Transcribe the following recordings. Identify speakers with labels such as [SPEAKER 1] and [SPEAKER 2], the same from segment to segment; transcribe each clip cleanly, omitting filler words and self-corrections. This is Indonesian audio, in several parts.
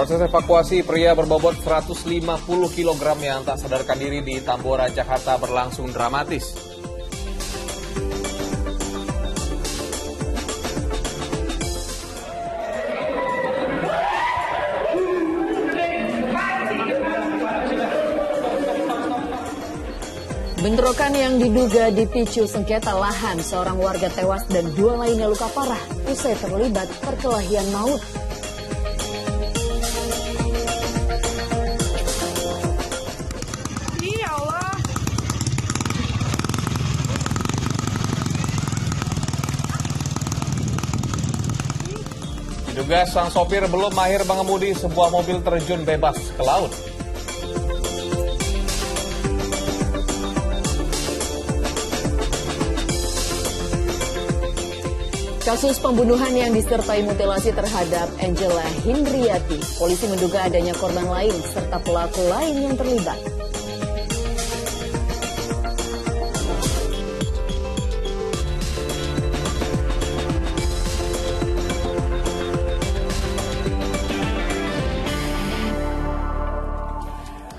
[SPEAKER 1] Proses evakuasi pria berbobot 150 kg yang tak sadarkan diri di Tambora, Jakarta berlangsung dramatis.
[SPEAKER 2] Bentrokan yang diduga dipicu sengketa lahan, seorang warga tewas dan 2 lainnya luka parah usai terlibat perkelahian maut.
[SPEAKER 1] Diduga sang sopir belum mahir mengemudi sebuah mobil terjun bebas ke laut.
[SPEAKER 2] Kasus pembunuhan yang disertai mutilasi terhadap Angela Hindriyati, polisi menduga adanya korban lain serta pelaku lain yang terlibat.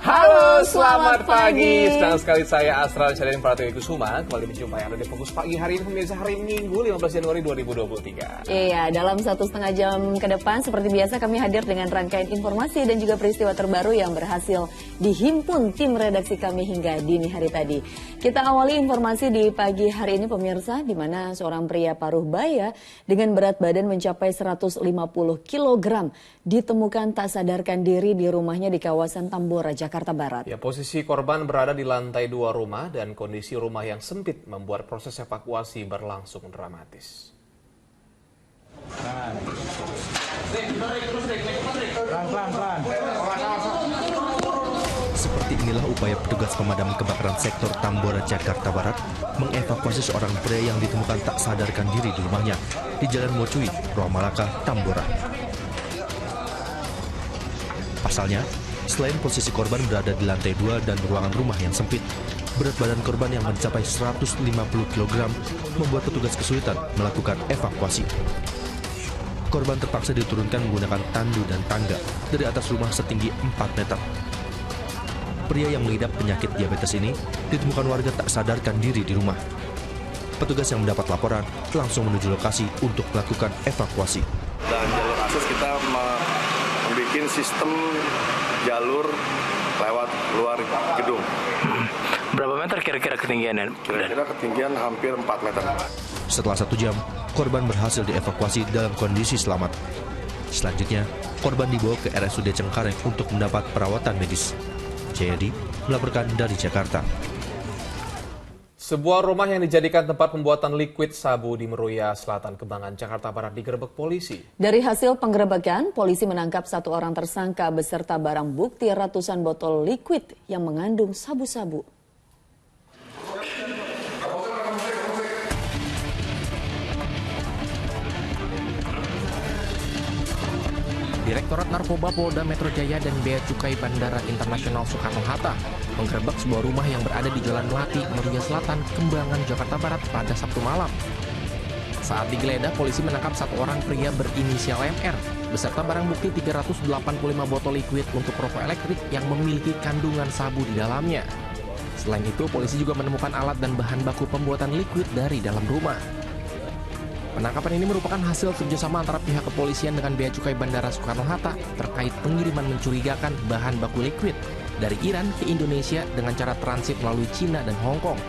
[SPEAKER 1] Halo, selamat pagi. Senang sekali saya Astral Syadin Pratiwi Kusuma kembali menjumpai Anda di Fokus Pagi hari ini, pemirsa, hari Minggu 15 Januari 2023.
[SPEAKER 2] Iya, dalam 1,5 jam ke depan seperti biasa kami hadir dengan rangkaian informasi dan juga peristiwa terbaru yang berhasil dihimpun tim redaksi kami hingga dini hari tadi. Kita awali informasi di pagi hari ini, pemirsa, di mana seorang pria paruh baya dengan berat badan mencapai 150 kg ditemukan tak sadarkan diri di rumahnya di kawasan Tambora, Jakarta Barat.
[SPEAKER 1] Ya, posisi korban berada di lantai 2 rumah dan kondisi rumah yang sempit membuat proses evakuasi berlangsung dramatis.
[SPEAKER 3] Seperti inilah upaya petugas pemadam kebakaran sektor Tambora, Jakarta Barat mengevakuasi seorang pria yang ditemukan tak sadarkan diri di rumahnya di Jalan Mocui, Ruamalaka, Tambora. Pasalnya, selain posisi korban berada di lantai 2 dan ruangan rumah yang sempit, berat badan korban yang mencapai 150 kg membuat petugas kesulitan melakukan evakuasi. Korban terpaksa diturunkan menggunakan tandu dan tangga dari atas rumah setinggi 4 meter. Pria yang mengidap penyakit diabetes ini ditemukan warga tak sadarkan diri di rumah. Petugas yang mendapat laporan langsung menuju lokasi untuk melakukan evakuasi.
[SPEAKER 4] Dan jalur akses kita membuat sistem jalur lewat luar gedung.
[SPEAKER 5] Berapa meter kira-kira ketinggiannya?
[SPEAKER 4] Kira-kira ketinggian hampir 4 meter.
[SPEAKER 3] Setelah 1 jam, korban berhasil dievakuasi dalam kondisi selamat. Selanjutnya, korban dibawa ke RSUD Cengkareng untuk mendapat perawatan medis. Jayadi melaporkan dari Jakarta.
[SPEAKER 1] Sebuah rumah yang dijadikan tempat pembuatan liquid sabu di Meruya Selatan, Kembangan, Jakarta Barat digerebek polisi.
[SPEAKER 2] Dari hasil penggerebekan, polisi menangkap 1 orang tersangka beserta barang bukti ratusan botol liquid yang mengandung sabu-sabu.
[SPEAKER 5] Direktorat Narkoba Polda Metro Jaya dan Bea Cukai Bandara Internasional Soekarno-Hatta menggerebek sebuah rumah yang berada di Jalan Melati, Meruya Selatan, Kembangan, Jakarta Barat pada Sabtu malam. Saat digeledah, polisi menangkap 1 orang pria berinisial MR beserta barang bukti 385 botol liquid untuk rokok elektrik yang memiliki kandungan sabu di dalamnya. Selain itu, polisi juga menemukan alat dan bahan baku pembuatan liquid dari dalam rumah. Penangkapan ini merupakan hasil kerjasama antara pihak kepolisian dengan Bea Cukai Bandara Soekarno-Hatta terkait pengiriman mencurigakan bahan baku liquid dari Iran ke Indonesia dengan cara transit melalui Cina dan Hong Kong.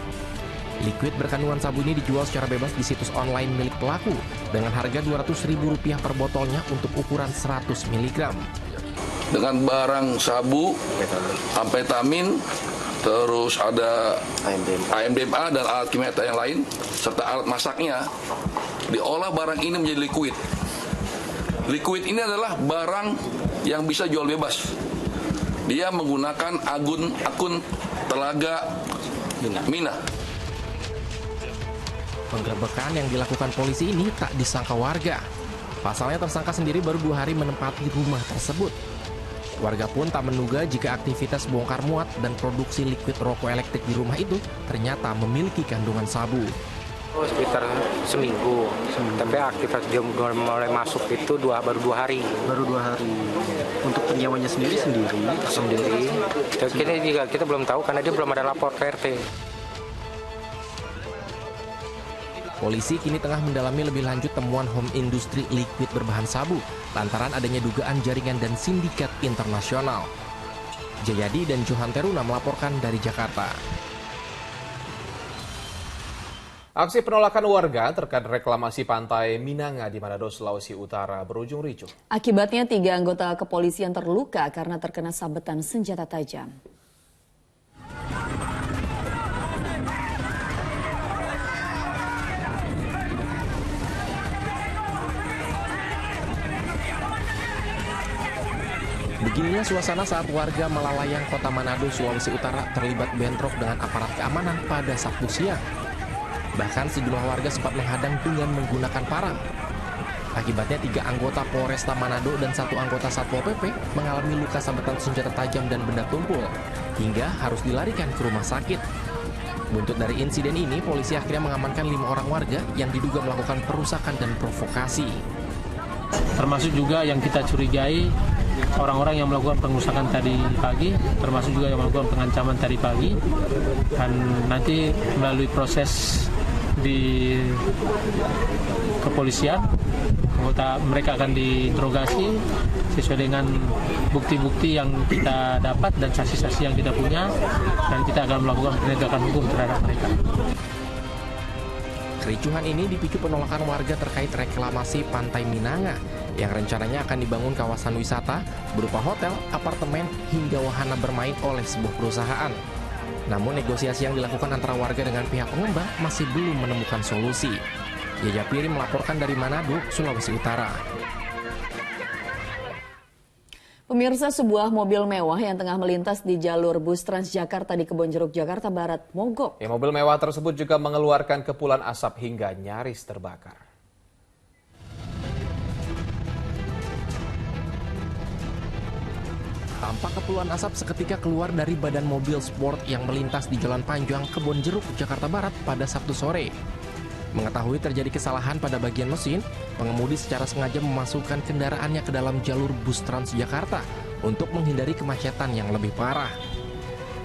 [SPEAKER 5] Liquid berkandungan sabu ini dijual secara bebas di situs online milik pelaku dengan harga Rp200.000 per botolnya untuk ukuran 100 mg.
[SPEAKER 4] Dengan barang sabu, amfetamin, terus ada AMDMA dan alat kimia yang lain, serta alat masaknya, diolah barang ini menjadi liquid. Liquid ini adalah barang yang bisa jual bebas. Dia menggunakan akun Telaga Mina.
[SPEAKER 5] Penggerebekan yang dilakukan polisi ini tak disangka warga. Pasalnya tersangka sendiri baru 2 hari menempati rumah tersebut. Warga pun tak menduga jika aktivitas bongkar muat dan produksi liquid rokok elektrik di rumah itu ternyata memiliki kandungan sabu.
[SPEAKER 6] Oh, sekitar seminggu. Tapi aktivitas dia mulai masuk itu baru 2 hari.
[SPEAKER 7] Baru 2 hari. Untuk penyewanya sendiri.
[SPEAKER 6] Tapi kita belum tahu karena dia belum ada lapor ke RT.
[SPEAKER 5] Polisi kini tengah mendalami lebih lanjut temuan home industri liquid berbahan sabu lantaran adanya dugaan jaringan dan sindikat internasional. Jayadi dan Johan Teruna melaporkan dari Jakarta.
[SPEAKER 1] Aksi penolakan warga terkait reklamasi pantai Minanga di Manado, Sulawesi Utara berujung ricuh.
[SPEAKER 2] Akibatnya 3 anggota kepolisian terluka karena terkena sabetan senjata tajam.
[SPEAKER 5] Beginilah suasana saat warga Malalayang, Kota Manado, Sulawesi Utara terlibat bentrok dengan aparat keamanan pada Sabtu siang. Bahkan sejumlah warga sempat menghadang dengan menggunakan parang. Akibatnya 3 anggota Polresta Manado dan 1 anggota Satpol PP mengalami luka sabetan senjata tajam dan benda tumpul, hingga harus dilarikan ke rumah sakit. Buntut dari insiden ini, polisi akhirnya mengamankan 5 orang warga yang diduga melakukan perusakan dan provokasi.
[SPEAKER 8] Termasuk juga yang kita curigai orang-orang yang melakukan pengerusakan tadi pagi, termasuk juga yang melakukan pengancaman tadi pagi, dan nanti melalui proses di kepolisian, mereka akan diinterogasi sesuai dengan bukti-bukti yang kita dapat dan saksi-saksi yang kita punya, dan kita akan melakukan penegakan hukum terhadap mereka.
[SPEAKER 5] Kericuhan ini dipicu penolakan warga terkait reklamasi Pantai Minanga yang rencananya akan dibangun kawasan wisata berupa hotel, apartemen, hingga wahana bermain oleh sebuah perusahaan. Namun negosiasi yang dilakukan antara warga dengan pihak pengembang masih belum menemukan solusi. Yaya Piri melaporkan dari Manado, Sulawesi Utara.
[SPEAKER 2] Pemirsa, sebuah mobil mewah yang tengah melintas di jalur bus Transjakarta di Kebonjeruk, Jakarta Barat, mogok.
[SPEAKER 1] Mobil mewah tersebut juga mengeluarkan kepulan asap hingga nyaris terbakar.
[SPEAKER 5] Tampak kepulan asap seketika keluar dari badan mobil sport yang melintas di Jalan Panjang, Kebonjeruk, Jakarta Barat pada Sabtu sore. Mengetahui terjadi kesalahan pada bagian mesin, pengemudi secara sengaja memasukkan kendaraannya ke dalam jalur bus Transjakarta untuk menghindari kemacetan yang lebih parah.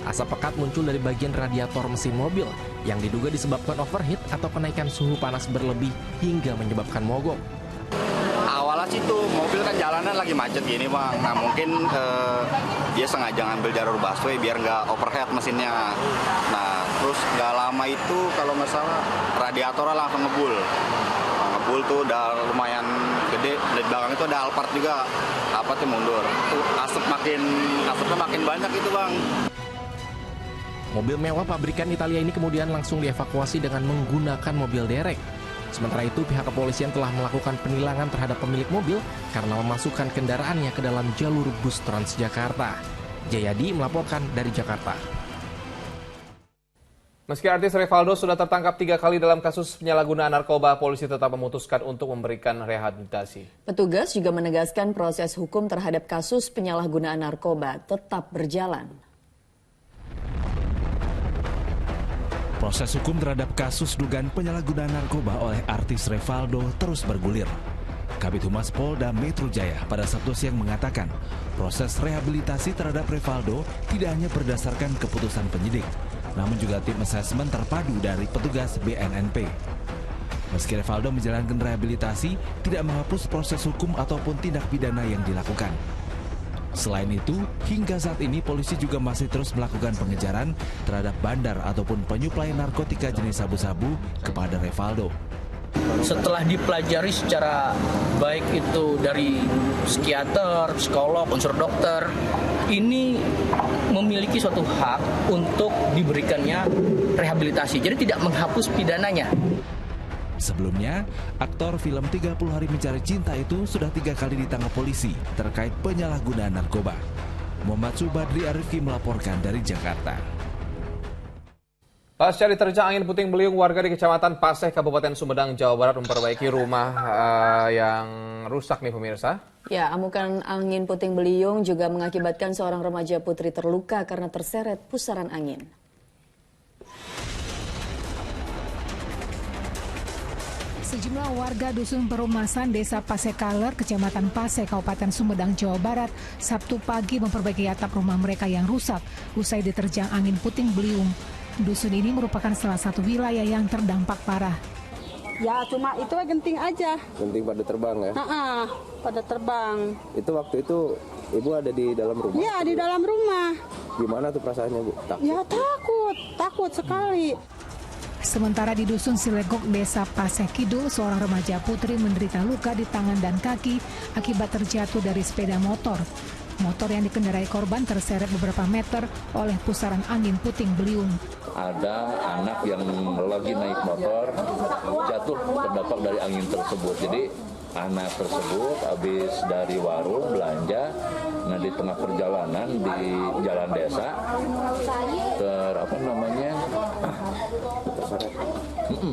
[SPEAKER 5] Asap pekat muncul dari bagian radiator mesin mobil yang diduga disebabkan overheat atau kenaikan suhu panas berlebih hingga menyebabkan mogok.
[SPEAKER 9] Awalnya sih tuh mobil kan jalanan lagi macet gini bang, nah mungkin dia sengaja ngambil jalur busway biar nggak overheat mesinnya. Nah terus nggak lama itu kalau nggak salah radiatornya langsung ngebul. Nah, ngebul tuh udah lumayan gede, di belakang itu ada Alphard juga, apa tuh mundur. Tuh asapnya makin banyak itu bang.
[SPEAKER 5] Mobil mewah pabrikan Italia ini kemudian langsung dievakuasi dengan menggunakan mobil derek. Sementara itu, pihak kepolisian telah melakukan penilangan terhadap pemilik mobil karena memasukkan kendaraannya ke dalam jalur bus Transjakarta. Jayadi melaporkan dari Jakarta.
[SPEAKER 1] Meski artis Revaldo sudah tertangkap 3 kali dalam kasus penyalahgunaan narkoba, polisi tetap memutuskan untuk memberikan rehabilitasi.
[SPEAKER 2] Petugas juga menegaskan proses hukum terhadap kasus penyalahgunaan narkoba tetap berjalan.
[SPEAKER 10] Proses hukum terhadap kasus dugaan penyalahgunaan narkoba oleh artis Revaldo terus bergulir. Kabid Humas Polda Metro Jaya pada Sabtu siang mengatakan proses rehabilitasi terhadap Revaldo tidak hanya berdasarkan keputusan penyidik, namun juga tim asesmen terpadu dari petugas BNNP. Meski Revaldo menjalankan rehabilitasi, tidak menghapus proses hukum ataupun tindak pidana yang dilakukan. Selain itu, hingga saat ini polisi juga masih terus melakukan pengejaran terhadap bandar ataupun penyuplai narkotika jenis sabu-sabu kepada Revaldo.
[SPEAKER 11] Setelah dipelajari secara baik itu dari psikiater, psikolog, unsur dokter, ini memiliki suatu hak untuk diberikannya rehabilitasi. Jadi tidak menghapus pidananya.
[SPEAKER 10] Sebelumnya, aktor film 30 Hari Mencari Cinta itu sudah 3 kali ditangkap polisi terkait penyalahgunaan narkoba. Muhammad Subadri Arifki melaporkan dari Jakarta.
[SPEAKER 1] Pasca diterjang angin puting beliung, warga di Kecamatan Paseh, Kabupaten Sumedang, Jawa Barat memperbaiki rumah yang rusak nih pemirsa.
[SPEAKER 2] Ya, amukan angin puting beliung juga mengakibatkan seorang remaja putri terluka karena terseret pusaran angin.
[SPEAKER 12] Sejumlah warga dusun Perumasan Desa Pasekaler, Kecamatan Pase, Kabupaten Sumedang, Jawa Barat, Sabtu pagi memperbaiki atap rumah mereka yang rusak usai diterjang angin puting beliung. Dusun ini merupakan salah satu wilayah yang terdampak parah.
[SPEAKER 13] Ya cuma itu genting aja.
[SPEAKER 14] Genting pada terbang ya?
[SPEAKER 13] Pada terbang.
[SPEAKER 14] Itu waktu itu Ibu ada di dalam rumah?
[SPEAKER 13] Iya, di dalam rumah.
[SPEAKER 14] Gimana tuh perasaannya, Bu?
[SPEAKER 13] Takut? Ya takut sekali.
[SPEAKER 12] Sementara di dusun Silegok, Desa Paseh Kidul, seorang remaja putri menderita luka di tangan dan kaki akibat terjatuh dari sepeda motor. Motor yang dikendarai korban terseret beberapa meter oleh pusaran angin puting beliung.
[SPEAKER 15] Ada anak yang lagi naik motor jatuh terdampak dari angin tersebut. Jadi anak tersebut habis dari warung belanja, nah di tengah perjalanan di jalan desa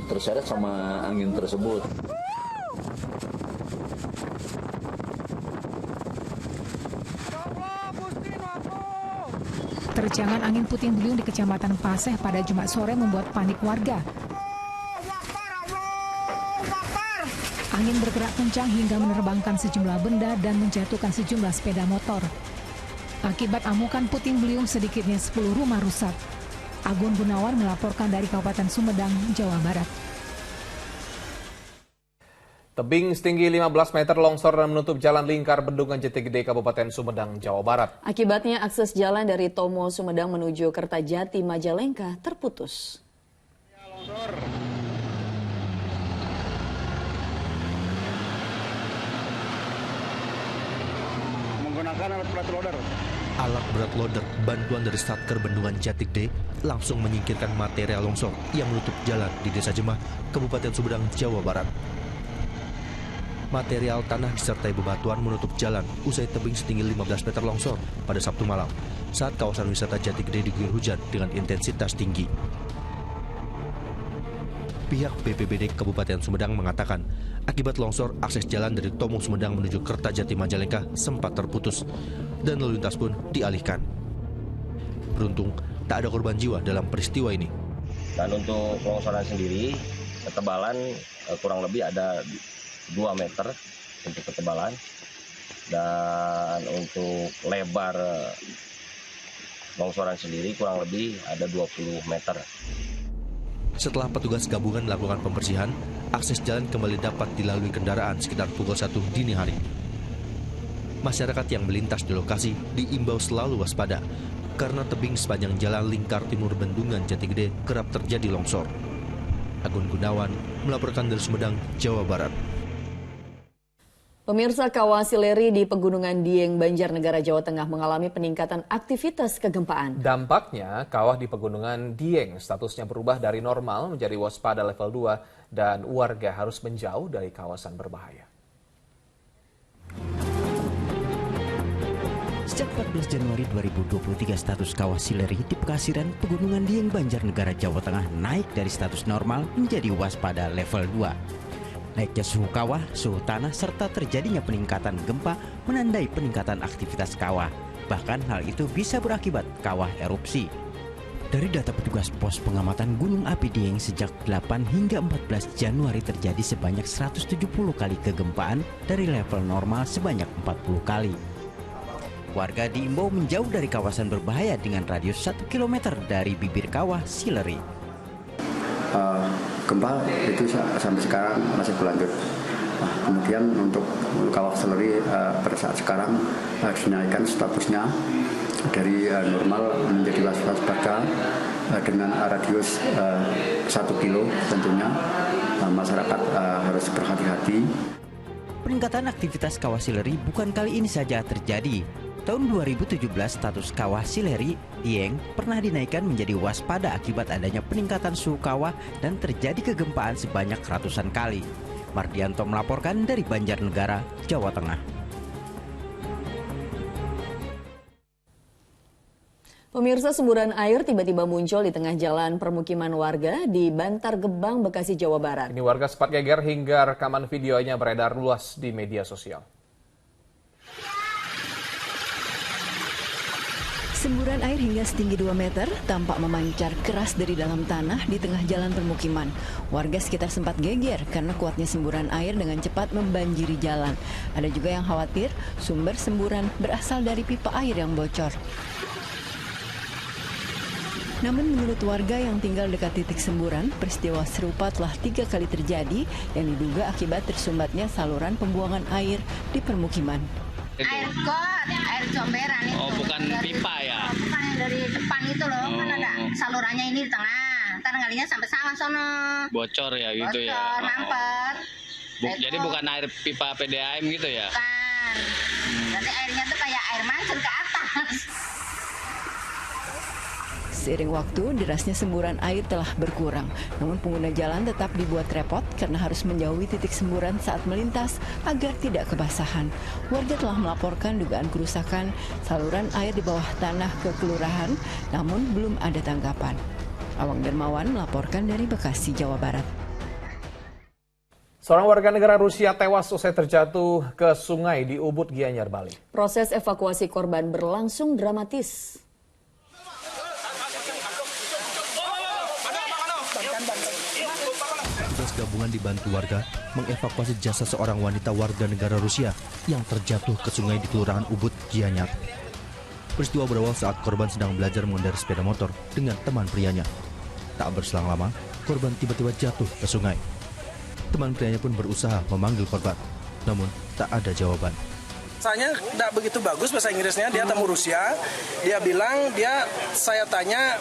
[SPEAKER 15] terseret sama angin tersebut.
[SPEAKER 12] Terjangan angin puting beliung di Kecamatan Paseh pada Jumat sore membuat panik warga. Angin bergerak kencang hingga menerbangkan sejumlah benda dan menjatuhkan sejumlah sepeda motor. Akibat amukan puting beliung, sedikitnya 10 rumah rusak. Agun Gunawan melaporkan dari Kabupaten Sumedang, Jawa Barat.
[SPEAKER 1] Tebing setinggi 15 meter longsor dan menutup jalan lingkar Bendungan Jati Gede, Kabupaten Sumedang, Jawa Barat.
[SPEAKER 2] Akibatnya akses jalan dari Tomo Sumedang menuju Kertajati Majalengka terputus.
[SPEAKER 16] Menggunakan alat berat loader.
[SPEAKER 3] Alat berat loader bantuan dari Satker Bendungan Jati Gede langsung menyingkirkan material longsor yang menutup jalan di Desa Jemah, Kabupaten Sumedang, Jawa Barat. Material tanah disertai bebatuan menutup jalan usai tebing setinggi 15 meter longsor pada Sabtu malam saat kawasan wisata Jati Gede diguyur hujan dengan intensitas tinggi. Pihak BPBD Kabupaten Sumedang mengatakan akibat longsor akses jalan dari Tomo Sumedang menuju Kertajati Majalengka sempat terputus dan lalu lintas pun dialihkan. Beruntung tak ada korban jiwa dalam peristiwa ini.
[SPEAKER 17] Dan untuk longsoran sendiri ketebalan kurang lebih ada 2 meter untuk ketebalan, dan untuk lebar longsoran sendiri kurang lebih ada 20 meter.
[SPEAKER 3] Setelah petugas gabungan melakukan pembersihan, akses jalan kembali dapat dilalui kendaraan sekitar pukul 1 dini hari. Masyarakat yang melintas di lokasi diimbau selalu waspada karena tebing sepanjang jalan lingkar timur Bendungan Jati Gede kerap terjadi longsor. Agun Gunawan melaporkan dari Sumedang, Jawa Barat.
[SPEAKER 2] Pemirsa, Kawah Sileri di Pegunungan Dieng, Banjarnegara, Jawa Tengah mengalami peningkatan aktivitas kegempaan.
[SPEAKER 1] Dampaknya, kawah di Pegunungan Dieng statusnya berubah dari normal menjadi waspada level 2 dan warga harus menjauh dari kawasan berbahaya.
[SPEAKER 18] Sejak 14 Januari 2023, status Kawah Sileri di Pekasiran, Pegunungan Dieng, Banjarnegara, Jawa Tengah naik dari status normal menjadi waspada level 2. Naiknya suhu kawah, suhu tanah, serta terjadinya peningkatan gempa menandai peningkatan aktivitas kawah. Bahkan hal itu bisa berakibat kawah erupsi. Dari data petugas pos pengamatan Gunung Api Dieng, sejak 8 hingga 14 Januari terjadi sebanyak 170 kali kegempaan dari level normal sebanyak 40 kali. Warga diimbau menjauh dari kawasan berbahaya dengan radius 1 km dari bibir kawah Sileri.
[SPEAKER 19] Gempa itu sampai sekarang masih berlanjut. Kemudian untuk kawah Sileri pada saat sekarang dinaikkan statusnya dari normal menjadi waspada dengan radius 1 kilo. Tentunya masyarakat harus berhati-hati.
[SPEAKER 18] Peningkatan aktivitas Kawah Sileri bukan kali ini saja terjadi. Tahun 2017, status Kawah Sileri Dieng pernah dinaikkan menjadi waspada akibat adanya peningkatan suhu kawah dan terjadi kegempaan sebanyak ratusan kali. Mardianto melaporkan dari Banjarnegara, Jawa Tengah.
[SPEAKER 2] Pemirsa, semburan air tiba-tiba muncul di tengah jalan permukiman warga di Bantar Gebang, Bekasi, Jawa Barat.
[SPEAKER 1] Ini warga sempat geger hingga rekaman videonya beredar luas di media sosial.
[SPEAKER 2] Semburan air hingga setinggi 2 meter tampak memancar keras dari dalam tanah di tengah jalan permukiman. Warga sekitar sempat geger karena kuatnya semburan air dengan cepat membanjiri jalan. Ada juga yang khawatir sumber semburan berasal dari pipa air yang bocor. Namun menurut warga yang tinggal dekat titik semburan, peristiwa serupa telah 3 kali terjadi yang diduga akibat tersumbatnya saluran pembuangan air di permukiman.
[SPEAKER 20] Air got, air comberan itu.
[SPEAKER 21] Oh, bukan pipa ya?
[SPEAKER 20] Bukan yang dari depan itu loh, kan ada salurannya ini di tengah. Ntar ngalinya sampai sawah sono.
[SPEAKER 21] Bocor ya gitu ya?
[SPEAKER 20] Bocor, mampet.
[SPEAKER 21] Jadi bukan air pipa PDAM gitu ya?
[SPEAKER 20] Bukan. Jadi airnya tuh kayak air mancur ke atas.
[SPEAKER 2] Seiring waktu, derasnya semburan air telah berkurang. Namun pengguna jalan tetap dibuat repot karena harus menjauhi titik semburan saat melintas agar tidak kebasahan. Warga telah melaporkan dugaan kerusakan saluran air di bawah tanah ke kelurahan, namun belum ada tanggapan. Awang Dermawan melaporkan dari Bekasi, Jawa Barat.
[SPEAKER 1] Seorang warga negara Rusia tewas usai terjatuh ke sungai di Ubud, Gianyar, Bali.
[SPEAKER 2] Proses evakuasi korban berlangsung dramatis.
[SPEAKER 3] Petugas gabungan dibantu warga mengevakuasi jasad seorang wanita warga negara Rusia yang terjatuh ke sungai di Kelurahan Ubud, Gianyar. Peristiwa berawal saat korban sedang belajar mengendarai sepeda motor dengan teman prianya. Tak berselang lama, korban tiba-tiba jatuh ke sungai. Teman prianya pun berusaha memanggil korban, namun tak ada jawaban.
[SPEAKER 22] Bahasanya tidak begitu bagus bahasa Inggrisnya, dia tamu Rusia. Dia bilang, saya tanya,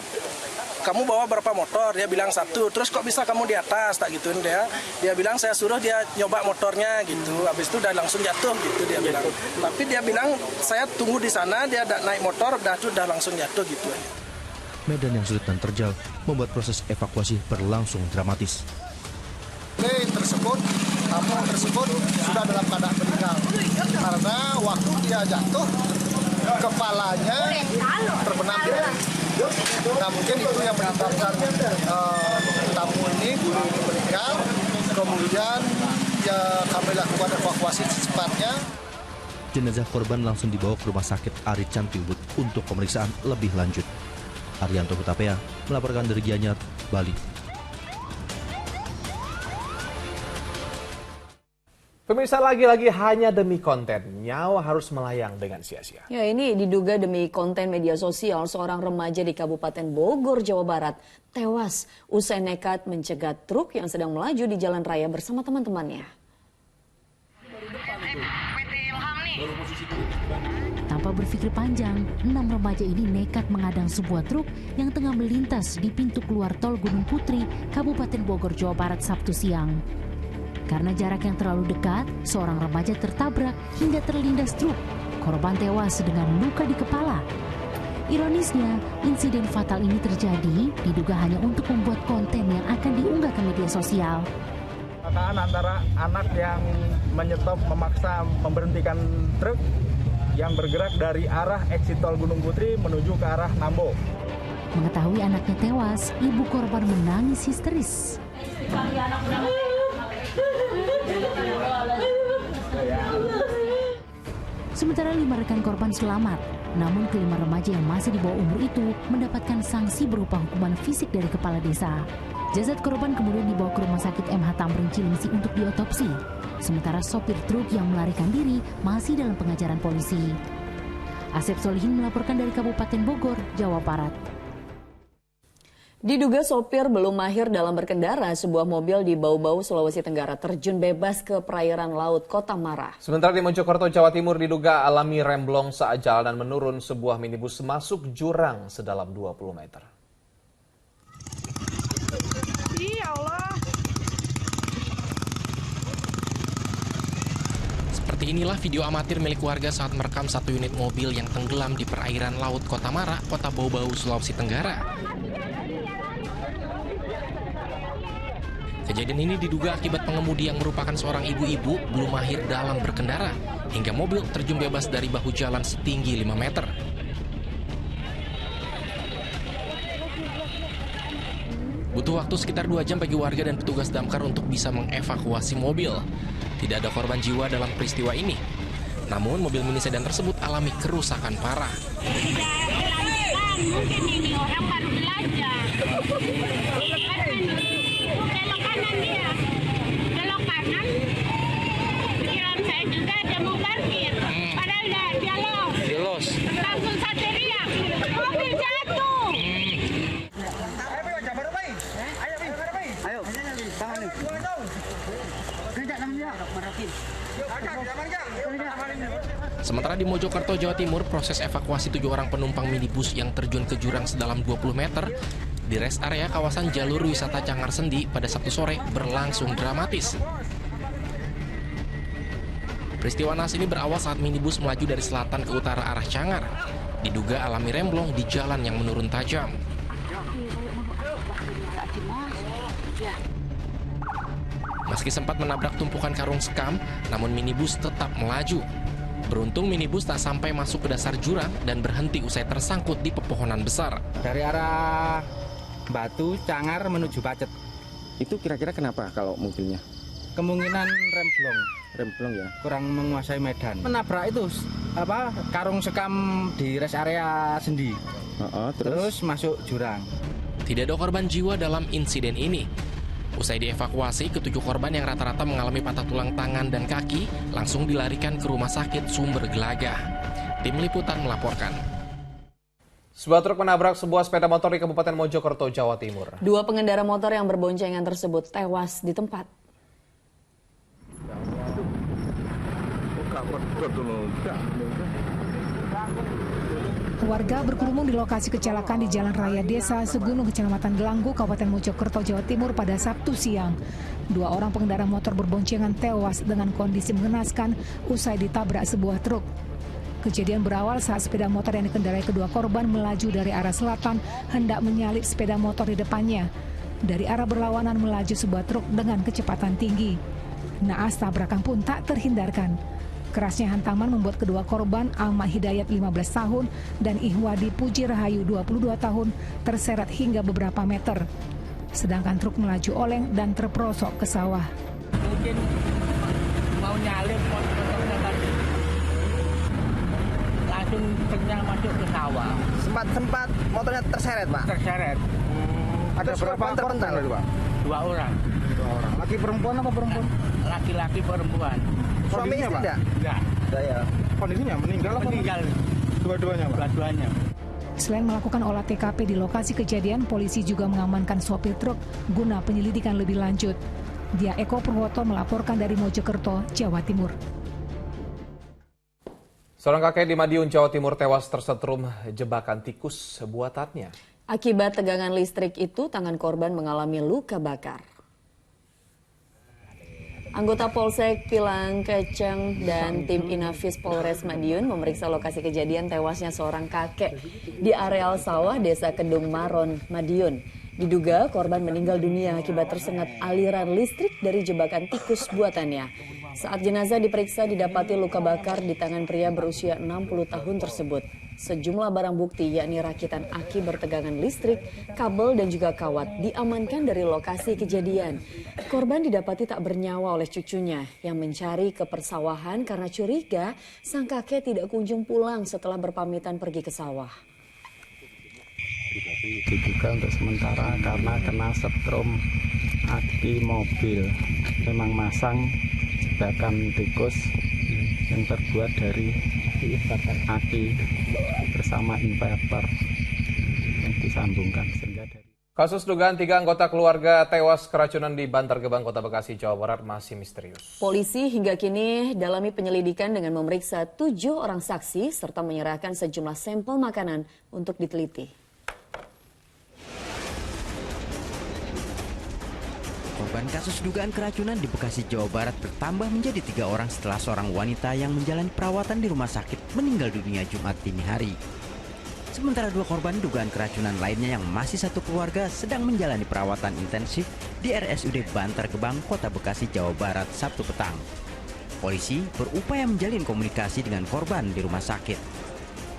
[SPEAKER 22] kamu bawa berapa motor? Dia bilang 1. Terus kok bisa kamu di atas? Tak gituin dia. Dia bilang saya suruh dia nyoba motornya gitu. Habis itu udah langsung jatuh gitu dia bilang. Tapi dia bilang saya tunggu di sana, dia naik motor, udah langsung jatuh gitu.
[SPEAKER 3] Medan yang sulit dan terjal membuat proses evakuasi berlangsung dramatis.
[SPEAKER 23] Tamu tersebut sudah dalam keadaan meninggal karena waktu dia jatuh kepalanya terbenam di air. Nah mungkin itu yang menyebabkan tamu ini, guru ini meninggal. Kemudian ya kami lakukan evakuasi secepatnya.
[SPEAKER 3] Jenazah korban langsung dibawa ke Rumah Sakit Ari Canti Ubud untuk pemeriksaan lebih lanjut. Arianto Hutapea melaporkan dari Gianyar, Bali.
[SPEAKER 1] Pemirsa, lagi-lagi hanya demi konten, nyawa harus melayang dengan sia-sia.
[SPEAKER 2] Ya, ini diduga demi konten media sosial, seorang remaja di Kabupaten Bogor, Jawa Barat tewas usai nekat mencegat truk yang sedang melaju di jalan raya bersama teman-temannya.
[SPEAKER 12] Tanpa berpikir panjang, 6 remaja ini nekat mengadang sebuah truk yang tengah melintas di pintu keluar tol Gunung Putri, Kabupaten Bogor, Jawa Barat, Sabtu siang. Karena jarak yang terlalu dekat, seorang remaja tertabrak hingga terlindas truk. Korban tewas dengan luka di kepala. Ironisnya, insiden fatal ini terjadi diduga hanya untuk membuat konten yang akan diunggah ke media sosial.
[SPEAKER 22] Kecelakaan antara anak yang menyetop memaksa memberhentikan truk yang bergerak dari arah eksit tol Gunung Putri menuju ke arah Nambo.
[SPEAKER 12] Mengetahui anaknya tewas, ibu korban menangis histeris. Sementara 5 rekan korban selamat, namun kelima remaja yang masih di bawah umur itu mendapatkan sanksi berupa hukuman fisik dari kepala desa. Jasad korban kemudian dibawa ke Rumah Sakit MH Tamrin Cilengsi untuk diotopsi. Sementara sopir truk yang melarikan diri masih dalam pengejaran polisi. Asep Solihin melaporkan dari Kabupaten Bogor, Jawa Barat.
[SPEAKER 2] Diduga sopir belum mahir dalam berkendara, sebuah mobil di Bau-Bau, Sulawesi Tenggara terjun bebas ke perairan laut Kota Mara.
[SPEAKER 1] Sementara di Mojokerto, Jawa Timur diduga alami remblong saat jalanan menurun, sebuah minibus masuk jurang sedalam 20 meter.
[SPEAKER 24] Ya Allah.
[SPEAKER 5] Seperti inilah video amatir milik warga saat merekam satu unit mobil yang tenggelam di perairan laut Kota Mara, Kota Bau-Bau, Sulawesi Tenggara. Kejadian ini diduga akibat pengemudi yang merupakan seorang ibu-ibu belum mahir dalam berkendara, hingga mobil terjun bebas dari bahu jalan setinggi 5 meter. Butuh waktu sekitar 2 jam bagi warga dan petugas damkar untuk bisa mengevakuasi mobil. Tidak ada korban jiwa dalam peristiwa ini. Namun mobil mini sedan tersebut alami kerusakan parah.
[SPEAKER 24] mungkin ini orang baru belajar. Belok kanan dia, belok kanan. Pikiran saya juga dia mau parkir, padahal dia los. Langsung saya teriak, mobil jatuh.
[SPEAKER 16] Ayo, tangan nih.
[SPEAKER 5] Sementara di Mojokerto, Jawa Timur, proses evakuasi 7 orang penumpang minibus yang terjun ke jurang sedalam 20 meter di rest area kawasan jalur wisata Cangar Sendi pada Sabtu sore berlangsung dramatis. Peristiwa naas ini berawal saat minibus melaju dari selatan ke utara arah Cangar. Diduga alami remblong di jalan yang menurun tajam. Meski sempat menabrak tumpukan karung sekam, namun minibus tetap melaju. Beruntung minibus tak sampai masuk ke dasar jurang dan berhenti usai tersangkut di pepohonan besar.
[SPEAKER 4] Dari arah Batu, Cangar menuju Pacet.
[SPEAKER 14] Itu kira-kira kenapa kalau mobilnya?
[SPEAKER 4] Kemungkinan remblong.
[SPEAKER 14] Remblong ya?
[SPEAKER 4] Kurang menguasai medan. Menabrak itu karung sekam di rest area Sendi. Terus masuk jurang.
[SPEAKER 5] Tidak ada korban jiwa dalam insiden ini. Usai dievakuasi, ketujuh korban yang rata-rata mengalami patah tulang tangan dan kaki langsung dilarikan ke rumah sakit Sumber Gelagah. Tim Liputan melaporkan.
[SPEAKER 1] Sebuah truk menabrak sebuah sepeda motor di Kabupaten Mojokerto, Jawa Timur.
[SPEAKER 2] 2 pengendara motor yang berboncengan tersebut tewas di tempat.
[SPEAKER 12] Warga berkerumun di lokasi kecelakaan di Jalan Raya Desa Segunung, Kecamatan Gelanggu, Kabupaten Mojokerto, Jawa Timur pada Sabtu siang. 2 orang pengendara motor berboncengan tewas dengan kondisi mengenaskan usai ditabrak sebuah truk. Kejadian berawal saat sepeda motor yang dikendarai kedua korban melaju dari arah selatan hendak menyalip sepeda motor di depannya. Dari arah berlawanan melaju sebuah truk dengan kecepatan tinggi. Naas tabrakan pun tak terhindarkan. Kerasnya hantaman membuat kedua korban, Ahmad Hidayat 15 tahun dan Ihwadi Puji Rahayu 22 tahun terseret hingga beberapa meter. Sedangkan truk melaju oleng dan terperosok ke sawah.
[SPEAKER 11] Mungkin mau nyalip motornya tadi. Langsung kenyang masuk ke sawah.
[SPEAKER 16] Sempat motornya terseret, Pak?
[SPEAKER 11] Terseret.
[SPEAKER 16] Ada berapa korban itu, Pak?
[SPEAKER 11] 2 orang.
[SPEAKER 16] 2 orang. Laki perempuan apa perempuan?
[SPEAKER 11] Laki-laki perempuan.
[SPEAKER 16] Suaminya, Pak?
[SPEAKER 11] Enggak.
[SPEAKER 16] Saya. Kondisinya meninggal apa?
[SPEAKER 11] Meninggal.
[SPEAKER 16] Dua-duanya, Pak?
[SPEAKER 11] Dua-duanya.
[SPEAKER 12] Selain melakukan olah TKP di lokasi kejadian, polisi juga mengamankan sopir truk guna penyelidikan lebih lanjut. Dia Eko Purwoto melaporkan dari Mojokerto, Jawa Timur.
[SPEAKER 1] Seorang kakek di Madiun, Jawa Timur tewas tersetrum jebakan tikus buatannya.
[SPEAKER 2] Akibat tegangan listrik itu, tangan korban mengalami luka bakar. Anggota Polsek Pilangkeceng dan tim Inafis Polres Madiun memeriksa lokasi kejadian tewasnya seorang kakek di areal sawah Desa Kedung Maron, Madiun. Diduga korban meninggal dunia akibat tersengat aliran listrik dari jebakan tikus buatannya. Saat jenazah diperiksa didapati luka bakar di tangan pria berusia 60 tahun tersebut. Sejumlah barang bukti yakni rakitan aki bertegangan listrik, kabel dan juga kawat diamankan dari lokasi kejadian. Korban didapati tak bernyawa oleh cucunya yang mencari ke persawahan karena curiga sang kakek tidak kunjung pulang setelah berpamitan pergi ke sawah.
[SPEAKER 6] Diduga untuk sementara karena kena setrum aki mobil. Memang masang jebakan tikus yang terbuat dari aki bersama inverter yang disambungkan sehingga dari
[SPEAKER 1] Kasus dugaan 3 anggota keluarga tewas keracunan di Bantar Gebang, Kota Bekasi, Jawa Barat masih misterius.
[SPEAKER 2] Polisi hingga kini dalami penyelidikan dengan memeriksa 7 orang saksi serta menyerahkan sejumlah sampel makanan untuk diteliti.
[SPEAKER 18] Korban kasus dugaan keracunan di Bekasi, Jawa Barat bertambah menjadi 3 orang setelah seorang wanita yang menjalani perawatan di rumah sakit meninggal dunia Jumat dini hari. Sementara 2 korban dugaan keracunan lainnya yang masih satu keluarga sedang menjalani perawatan intensif di RSUD Bantar Gebang, Kota Bekasi, Jawa Barat, Sabtu petang. Polisi berupaya menjalin komunikasi dengan korban di rumah sakit.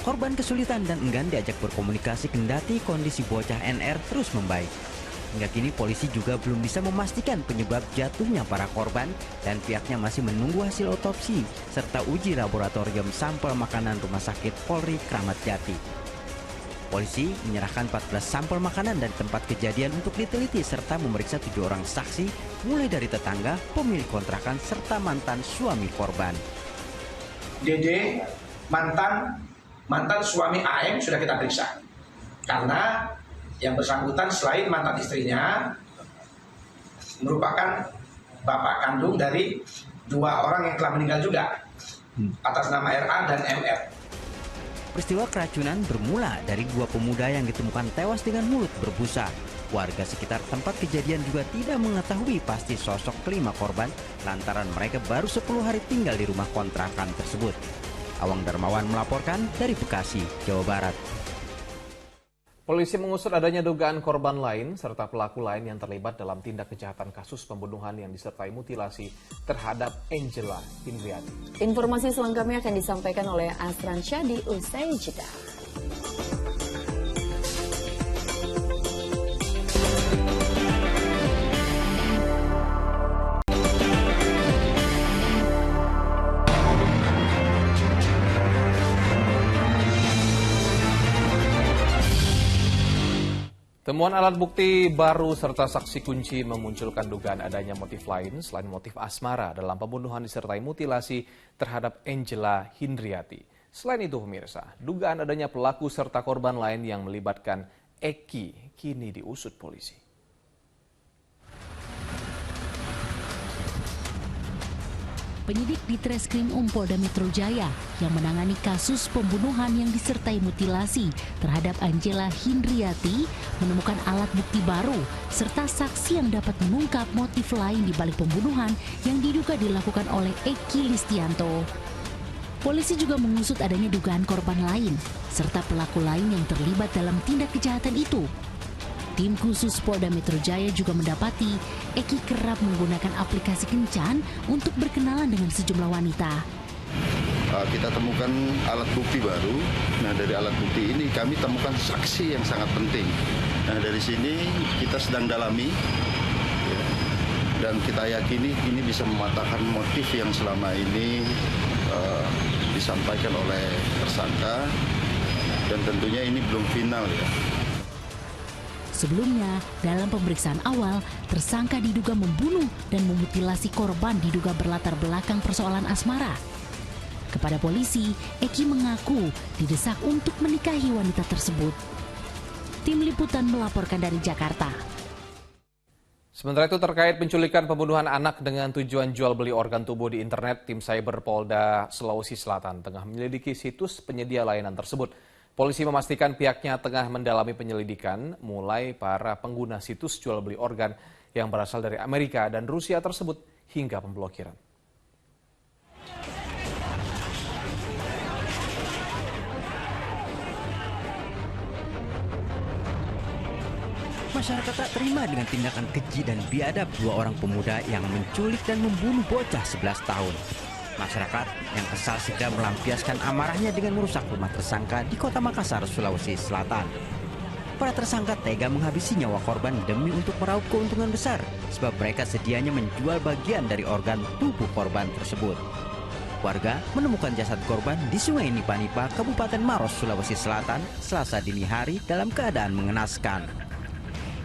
[SPEAKER 18] Korban kesulitan dan enggan diajak berkomunikasi kendati kondisi bocah NR terus membaik. Hingga kini polisi juga belum bisa memastikan penyebab jatuhnya para korban dan pihaknya masih menunggu hasil otopsi serta uji laboratorium sampel makanan Rumah Sakit Polri Kramat Jati. Polisi menyerahkan 14 sampel makanan dari tempat kejadian untuk diteliti serta memeriksa 7 orang saksi, mulai dari tetangga, pemilik kontrakan, serta mantan suami korban.
[SPEAKER 7] DD, mantan suami AM sudah kita periksa. Karena yang bersangkutan selain mantan istrinya, merupakan bapak kandung dari 2 orang yang telah meninggal juga, atas nama RA dan MR.
[SPEAKER 18] Peristiwa keracunan bermula dari 2 pemuda yang ditemukan tewas dengan mulut berbusa. Warga sekitar tempat kejadian juga tidak mengetahui pasti sosok kelima korban lantaran mereka baru 10 hari tinggal di rumah kontrakan tersebut. Awang Darmawan melaporkan dari Bekasi, Jawa Barat.
[SPEAKER 1] Polisi mengusut adanya dugaan korban lain serta pelaku lain yang terlibat dalam tindak kejahatan kasus pembunuhan yang disertai mutilasi terhadap Angela Hindriati.
[SPEAKER 2] Informasi selengkapnya akan disampaikan oleh Asran Syadi usai jeda.
[SPEAKER 1] Temuan alat bukti baru serta saksi kunci memunculkan dugaan adanya motif lain selain motif asmara dalam pembunuhan disertai mutilasi terhadap Angela Hindriati. Selain itu pemirsa, dugaan adanya pelaku serta korban lain yang melibatkan Eki kini diusut polisi.
[SPEAKER 8] Penyidik di Treskrim Polda Metro Jaya yang menangani kasus pembunuhan yang disertai mutilasi terhadap Angela Hindriati menemukan alat bukti baru serta saksi yang dapat mengungkap motif lain di balik pembunuhan yang diduga dilakukan oleh Eki Listianto. Polisi juga mengusut adanya dugaan korban lain serta pelaku lain yang terlibat dalam tindak kejahatan itu. Tim khusus Polda Metro Jaya juga mendapati Eki kerap menggunakan aplikasi kencan untuk berkenalan dengan sejumlah wanita.
[SPEAKER 9] Kita temukan alat bukti baru. Nah, dari alat bukti ini kami temukan saksi yang sangat penting. Nah, dari sini kita sedang dalami ya, dan kita yakini ini bisa mematahkan motif yang selama ini disampaikan oleh tersangka, dan tentunya ini belum final ya.
[SPEAKER 8] Sebelumnya, dalam pemeriksaan awal, tersangka diduga membunuh dan memutilasi korban diduga berlatar belakang persoalan asmara. Kepada polisi, Eki mengaku didesak untuk menikahi wanita tersebut. Tim Liputan melaporkan dari Jakarta.
[SPEAKER 1] Sementara itu terkait penculikan pembunuhan anak dengan tujuan jual beli organ tubuh di internet, tim Cyber Polda Sulawesi Selatan tengah menyelidiki situs penyedia layanan tersebut. Polisi memastikan pihaknya tengah mendalami penyelidikan mulai para pengguna situs jual beli organ yang berasal dari Amerika dan Rusia tersebut hingga pemblokiran.
[SPEAKER 18] Masyarakat tak terima dengan tindakan keji dan biadab 2 orang pemuda yang menculik dan membunuh bocah 11 tahun. Masyarakat yang kesal segera melampiaskan amarahnya dengan merusak rumah tersangka di Kota Makassar, Sulawesi Selatan. Para tersangka tega menghabisi nyawa korban demi untuk meraup keuntungan besar, sebab mereka sedianya menjual bagian dari organ tubuh korban tersebut. Warga menemukan jasad korban di Sungai Nipa-Nipa, Kabupaten Maros, Sulawesi Selatan, Selasa dini hari dalam keadaan mengenaskan.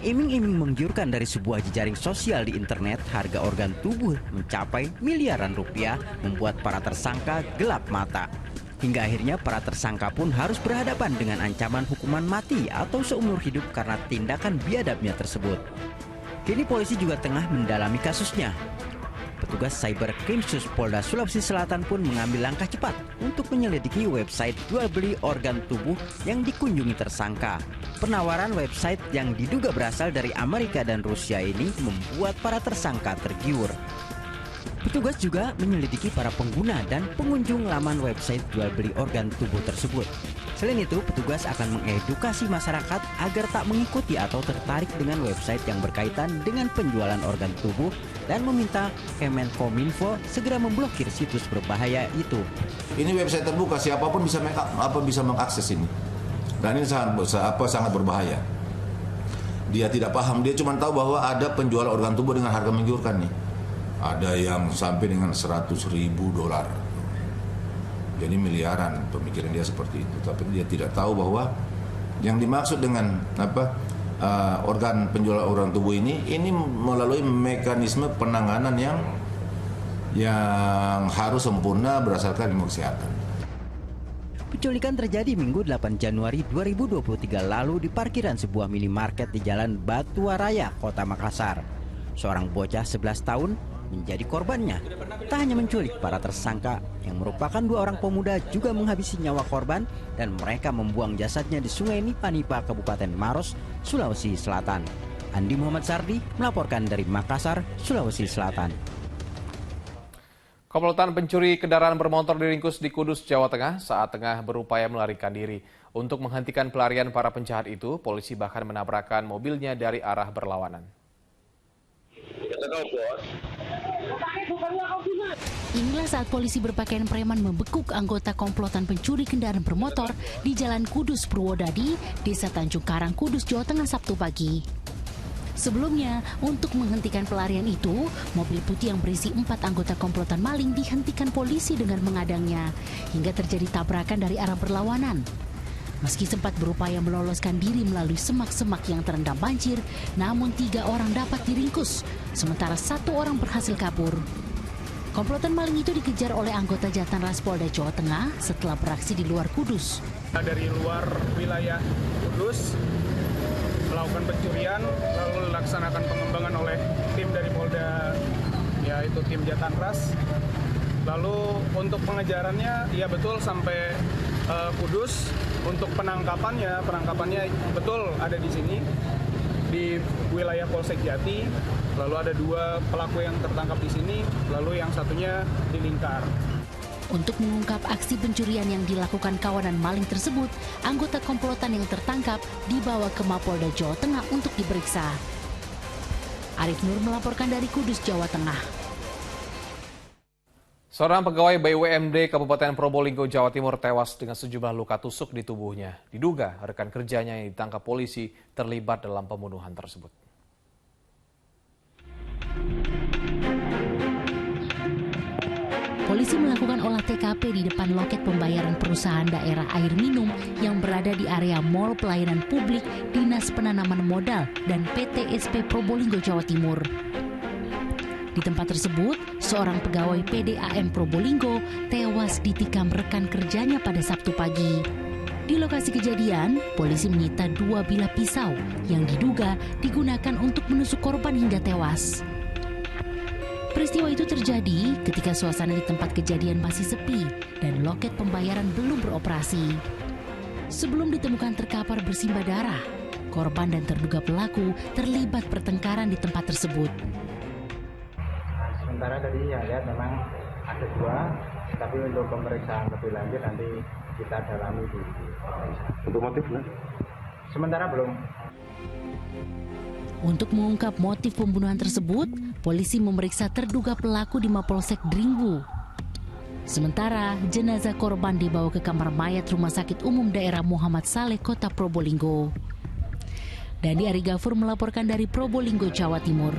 [SPEAKER 18] Iming-iming menggiurkan dari sebuah jejaring sosial di internet, harga organ tubuh mencapai miliaran rupiah, membuat para tersangka gelap mata. Hingga akhirnya para tersangka pun harus berhadapan dengan ancaman hukuman mati atau seumur hidup karena tindakan biadabnya tersebut. Kini polisi juga tengah mendalami kasusnya. Petugas Cyber Krimsus Polda Sulawesi Selatan pun mengambil langkah cepat untuk menyelidiki website jual beli organ tubuh yang dikunjungi tersangka. Penawaran website yang diduga berasal dari Amerika dan Rusia ini membuat para tersangka tergiur. Petugas juga menyelidiki para pengguna dan pengunjung laman website jual beli organ tubuh tersebut. Selain itu, petugas akan mengedukasi masyarakat agar tak mengikuti atau tertarik dengan website yang berkaitan dengan penjualan organ tubuh dan meminta Kemenkominfo segera memblokir situs berbahaya itu.
[SPEAKER 10] Ini website terbuka, siapapun bisa mengakses ini. Dan ini sangat berbahaya. Dia tidak paham, dia cuma tahu bahwa ada penjual organ tubuh dengan harga menggiurkan nih. Ada yang sampai dengan $100.000. Jadi miliaran, pemikiran dia seperti itu. Tapi dia tidak tahu bahwa Yang dimaksud dengan organ penjualan organ tubuh ini melalui mekanisme penanganan yang harus sempurna berdasarkan ilmu kesehatan.
[SPEAKER 18] Penculikan terjadi Minggu 8 Januari 2023 lalu di parkiran sebuah minimarket di Jalan Batuwaraya, Kota Makassar. Seorang bocah 11 tahun menjadi korbannya. Tak hanya menculik, para tersangka yang merupakan 2 orang pemuda juga menghabisi nyawa korban dan mereka membuang jasadnya di Sungai Nipa-Nipa, Kabupaten Maros, Sulawesi Selatan. Andi Muhammad Sardi melaporkan dari Makassar, Sulawesi Selatan.
[SPEAKER 1] Komplotan pencuri kendaraan bermotor diringkus di Kudus, Jawa Tengah saat tengah berupaya melarikan diri. Untuk menghentikan pelarian para penjahat itu, polisi bahkan menabrakkan mobilnya dari arah berlawanan.
[SPEAKER 8] Inilah saat polisi berpakaian preman membekuk anggota komplotan pencuri kendaraan bermotor di Jalan Kudus, Purwodadi, Desa Tanjung Karang, Kudus, Jawa Tengah, Sabtu pagi. Sebelumnya, untuk menghentikan pelarian itu, mobil putih yang berisi 4 anggota komplotan maling dihentikan polisi dengan mengadangnya, hingga terjadi tabrakan dari arah berlawanan. Meski sempat berupaya meloloskan diri melalui semak-semak yang terendam banjir, namun 3 orang dapat diringkus, sementara 1 orang berhasil kabur. Komplotan maling itu dikejar oleh anggota Jatanras Polda Jawa Tengah setelah beraksi di luar Kudus.
[SPEAKER 13] Dari luar wilayah Kudus melakukan pencurian, lalu dilaksanakan pengembangan oleh tim dari Polda, yaitu tim Jatanras. Lalu untuk pengejarannya, ya betul sampai Kudus. Untuk penangkapannya betul ada di sini, di wilayah Polsek Jati. Lalu ada 2 pelaku yang tertangkap di sini, lalu yang satunya di Lingkar.
[SPEAKER 8] Untuk mengungkap aksi pencurian yang dilakukan kawanan maling tersebut, anggota komplotan yang tertangkap dibawa ke Mapolda Jawa Tengah untuk diperiksa. Arif Nur melaporkan dari Kudus, Jawa Tengah.
[SPEAKER 1] Seorang pegawai BUMD Kabupaten Probolinggo, Jawa Timur tewas dengan sejumlah luka tusuk di tubuhnya. Diduga rekan kerjanya yang ditangkap polisi terlibat dalam pembunuhan tersebut.
[SPEAKER 8] Polisi melakukan olah TKP di depan loket pembayaran perusahaan daerah air minum yang berada di area Mall Pelayanan Publik Dinas Penanaman Modal dan PT SP Probolinggo, Jawa Timur. Di tempat tersebut, seorang pegawai PDAM Probolinggo tewas ditikam rekan kerjanya pada Sabtu pagi. Di lokasi kejadian, polisi menyita 2 bilah pisau yang diduga digunakan untuk menusuk korban hingga tewas. Peristiwa itu terjadi ketika suasana di tempat kejadian masih sepi dan loket pembayaran belum beroperasi. Sebelum ditemukan terkapar bersimbah darah, korban dan terduga pelaku terlibat pertengkaran di tempat tersebut.
[SPEAKER 6] Sementara tadi ya lihat memang ada 2, tapi untuk pemeriksaan lebih lanjut nanti kita dalami di pemeriksaan.
[SPEAKER 9] Untuk motifnya?
[SPEAKER 6] Sementara belum.
[SPEAKER 8] Untuk mengungkap motif pembunuhan tersebut, polisi memeriksa terduga pelaku di Mapolsek Dringbu. Sementara jenazah korban dibawa ke kamar mayat Rumah Sakit Umum Daerah Muhammad Saleh, Kota Probolinggo. Dandi Arigafur melaporkan dari Probolinggo, Jawa Timur.